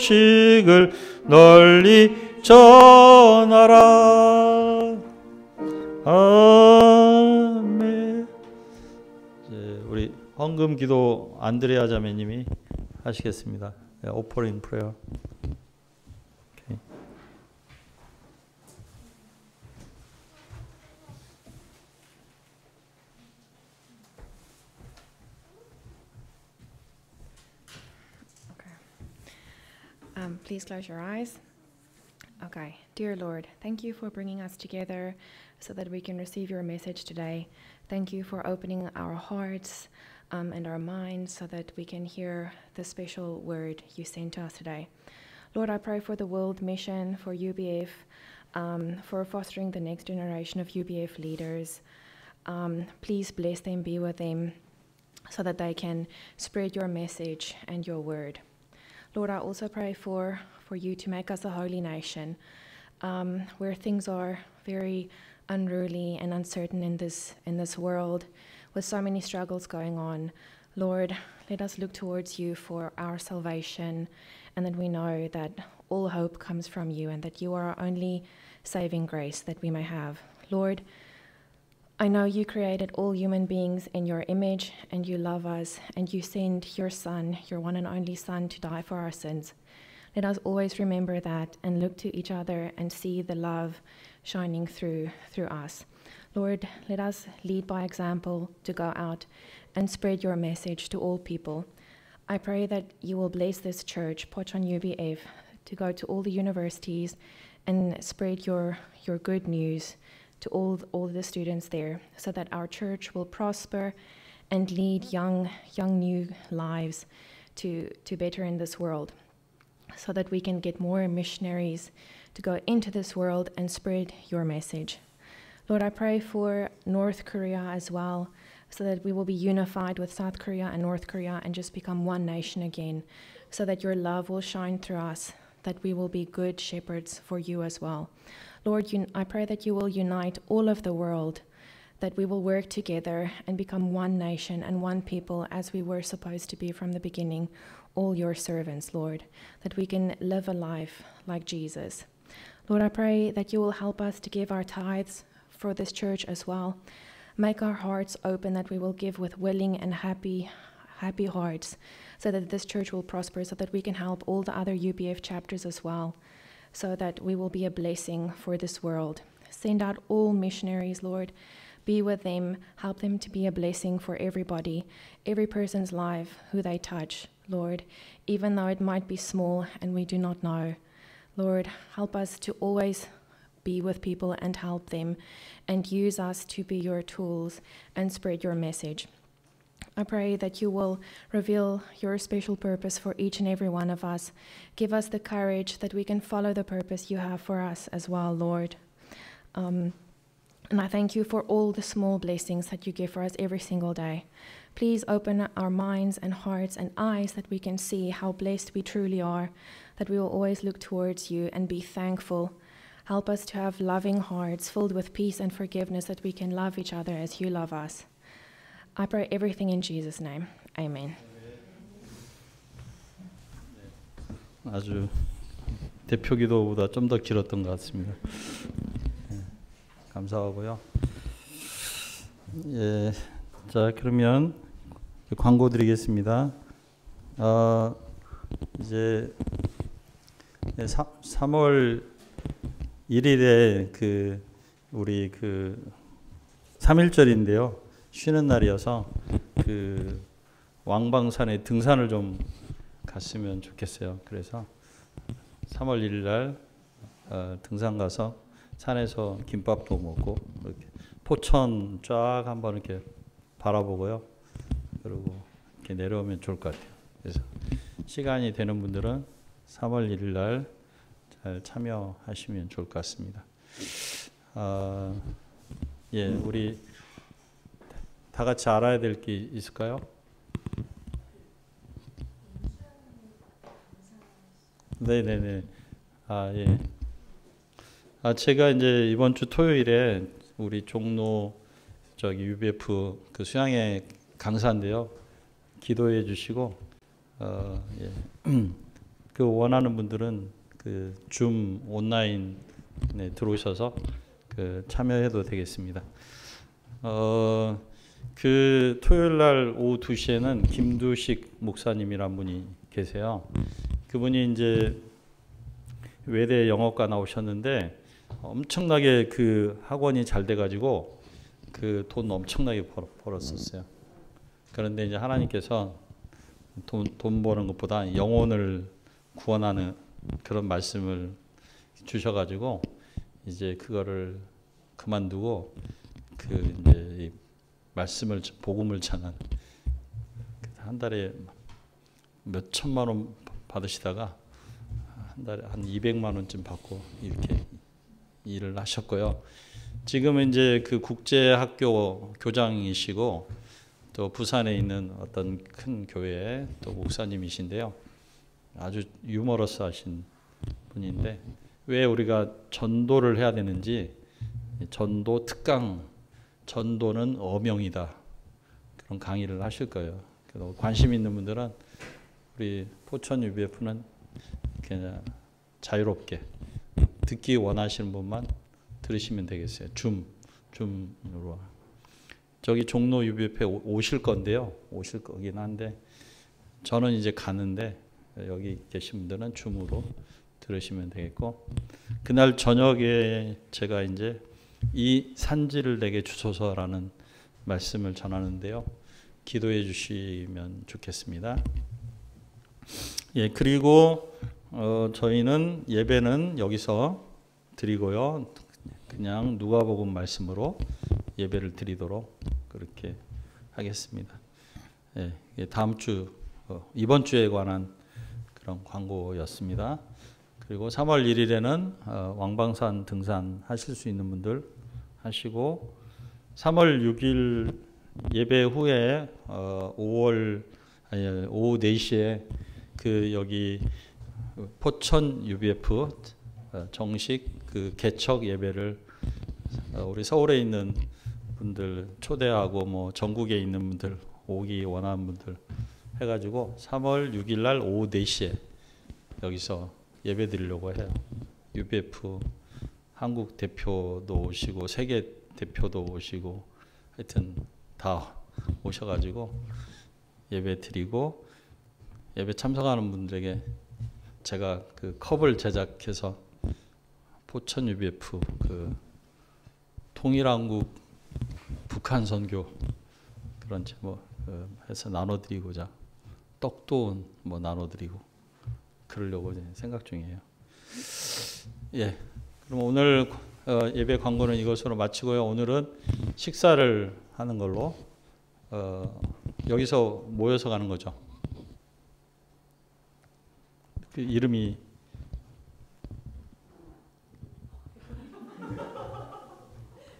소식을 널리 전하라. 아멘. 이제 우리 헌금 기도 안드레아 자매님이 하시겠습니다. Offering prayer. Okay. Please close your eyes. Okay. Dear Lord, thank you for bringing us together so that we can receive your message today. Thank you for opening our hearts and our minds so that we can hear the special word you sent to us today. Lord, I pray for the world mission, for UBF, for fostering the next generation of UBF leaders. Please bless them, be with them, so that they can spread your message and your word. Lord, I also pray for you to make us a holy nation, where things are very unruly and uncertain in this world, with so many struggles going on. Lord, let us look towards you for our salvation, and that we know that all hope comes from you, and that you are our only saving grace that we may have. Lord, I know you created all human beings in your image, and you love us, and you send your Son, your one and only Son, to die for our sins. Let us always remember that and look to each other and see the love shining through us. Lord, let us lead by example to go out and spread your message to all people. I pray that you will bless this church, Pochon UBF, to go to all the universities and spread your good news to all the students there, so that our church will prosper and lead young new lives to better in this world, so that we can get more missionaries to go into this world and spread your message. Lord, I pray for North Korea as well, so that we will be unified with South Korea and North Korea and just become one nation again, so that your love will shine through us, that we will be good shepherds for you as well. Lord, I pray that you will unite all of the world, that we will work together and become one nation and one people as we were supposed to be from the beginning, all your servants, Lord, that we can live a life like Jesus. Lord, I pray that you will help us to give our tithes for this church as well. Make our hearts open, that we will give with willing and happy hearts, so that this church will prosper, so that we can help all the other UBF chapters as well, so that we will be a blessing for this world. Send out all missionaries, Lord. Be with them. Help them to be a blessing for everybody, every person's life who they touch, Lord, even though it might be small and we do not know. Lord, help us to always be with people and help them, and use us to be your tools and spread your message. I pray that you will reveal your special purpose for each and every one of us. Give us the courage that we can follow the purpose you have for us as well, Lord. And I thank you for all the small blessings that you give for us every single day. Please open our minds and hearts and eyes, that we can see how blessed we truly are, that we will always look towards you and be thankful. Help us to have loving hearts filled with peace and forgiveness, that we can love each other as you love us. I pray everything in Jesus' name. Amen. 아주 대표 기도보다 좀 더 길었던 것 같습니다. 감사하고요. 예, 자 그러면 광고 드리겠습니다. 이제 3월 1일에 우리 3.1절인데요. 쉬는 날이어서 왕방산에 등산을 좀 갔으면 좋겠어요. 그래서 3월 1일 날 등산 가서 산에서 김밥도 먹고 이렇게 포천 쫙 한번 이렇게 바라보고요. 그리고 이렇게 내려오면 좋을 것 같아요. 그래서 시간이 되는 분들은 3월 1일 날 잘 참여하시면 좋을 것 같습니다. 예, 우리 다 같이 알아야 될 게 있을까요? 네네네. 예. 제가 이제 이번 주 토요일에 우리 종로 UBF 수양회 강사인데요. 기도해 주시고, 예. 그 원하는 분들은 그 줌 온라인에 들어오셔서 그 참여해도 되겠습니다. 그 토요일 날 오후 2시에는 김두식 목사님이란 분이 계세요. 그분이 이제 외대 영어과 나오셨는데 엄청나게 그 학원이 잘 돼가지고 그 돈 엄청나게 벌었었어요. 그런데 이제 하나님께서 돈 버는 것보다 영혼을 구원하는 그런 말씀을 주셔가지고 이제 그거를 그만두고 그 이제 이 말씀을 복음을 전하는 한 달에 몇 천만 원 받으시다가 한 달에 한 200만 원쯤 받고 이렇게 일을 하셨고요. 지금은 이제 그 국제학교 교장이시고 또 부산에 있는 어떤 큰 교회의 또 목사님이신데요. 아주 유머러스하신 분인데 왜 우리가 전도를 해야 되는지 전도 특강, 전도는 어명이다 그런 강의를 하실 거예요. 그래서 관심 있는 분들은 우리 포천 UBF는 그냥 자유롭게 듣기 원하시는 분만 들으시면 되겠어요. 줌으로. 저기 종로 UBF에 오실 건데요. 오실 거긴 한데 저는 이제 가는데 여기 계신 분들은 줌으로 들으시면 되겠고 그날 저녁에 제가 이제 이 산지를 내게 주소서라는 말씀을 전하는데요. 기도해 주시면 좋겠습니다. 예, 그리고 저희는 예배는 여기서 드리고요. 그냥 누가복음 말씀으로 예배를 드리도록 그렇게 하겠습니다. 예, 다음 주 이번 주에 관한 그런 광고였습니다. 그리고 3월 1일에는 왕방산 등산 하실 수 있는 분들 하시고 3월 6일 예배 후에 오후 4시에 그 여기 포천 UBF 정식 그 개척 예배를 우리 서울에 있는 분들 초대하고 뭐 전국에 있는 분들 오기 원하는 분들 해가지고 3월 6일 날 오후 4시에 여기서 예배 드리려고 해요. UBF 한국 대표도 오시고 세계 대표도 오시고 하여튼 다 오셔가지고 예배 드리고 예배 참석하는 분들에게 제가 그 컵을 제작해서 포천 UBF 그 통일한국 북한 선교 그런 뭐 해서 나눠드리고자 떡도 뭐 나눠드리고 그러려고 생각 중이에요. 예, 그럼 오늘 예배 광고는 이것으로 마치고요. 오늘은 식사를 하는 걸로 여기서 모여서 가는 거죠. 그 이름이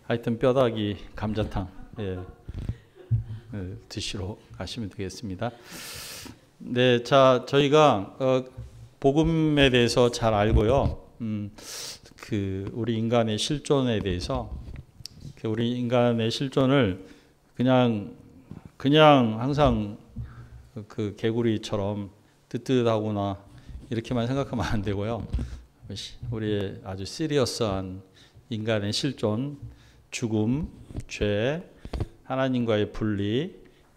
하여튼 뼈다귀 감자탕 예, 드시러 가시면 되겠습니다. 네, 자 저희가 복음에 대해서 잘 알고요. 그 우리 인간의 실존에 대해서 우리 인간의 실존을 그냥 항상 그 개구리처럼 뜨뜻하거나 이렇게만 생각하면 안 되고요. 우리의 아주 시리어스한 인간의 실존, 죽음, 죄, 하나님과의 분리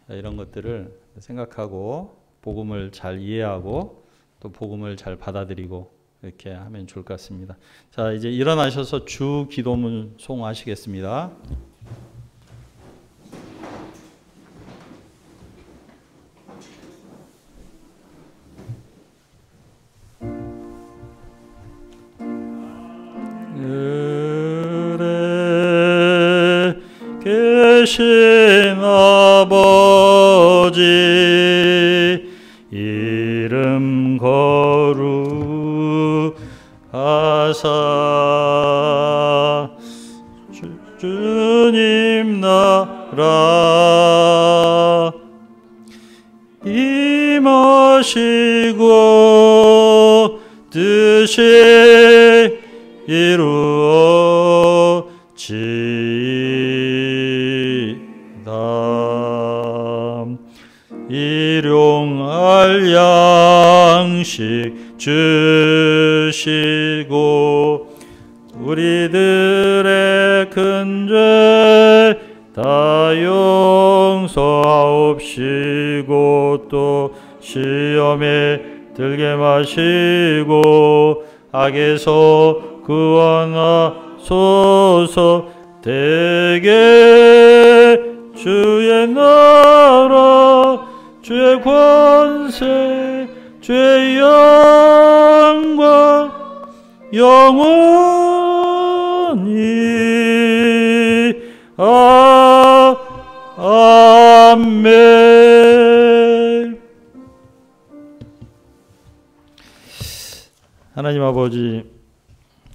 이런 것들을 생각하고 복음을 잘 이해하고 또 복음을 잘 받아들이고 이렇게 하면 좋을 것 같습니다. 자, 이제 일어나셔서 주 기도문 송하시겠습니다. 은혜 계신 아버지 이름 거룩하사 주님 나라 임하시고 뜻이 이루어지이다. 일용할 양식 주시고 우리들의 큰 죄 다 용서하옵시고 또 시험에 들게 마시고 악에서 구원하소서. 대개 주의 나라 주의 권세 주의 영광 영원히 아멘. 하나님 아버지,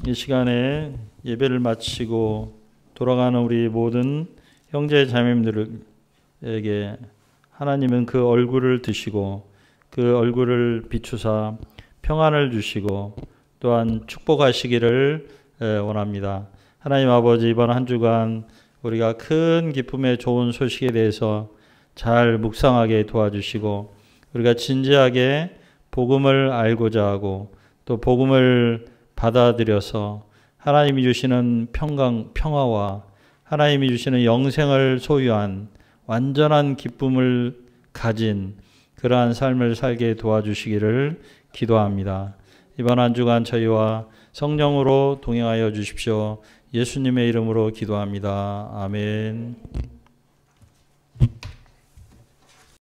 이 시간에 예배를 마치고 돌아가는 우리 모든 형제 자매님들에게 하나님은 그 얼굴을 드시고 그 얼굴을 비추사 평안을 주시고 또한 축복하시기를 원합니다. 하나님 아버지, 이번 한 주간 우리가 큰 기쁨의 좋은 소식에 대해서 잘 묵상하게 도와주시고 우리가 진지하게 복음을 알고자 하고 또 복음을 받아들여서 하나님이 주시는 평화와 하나님이 주시는 영생을 소유한 완전한 기쁨을 가진 그러한 삶을 살게 도와주시기를 기도합니다. 이번 한 주간 저희와 성령으로 동행하여 주십시오. 예수님의 이름으로 기도합니다. 아멘.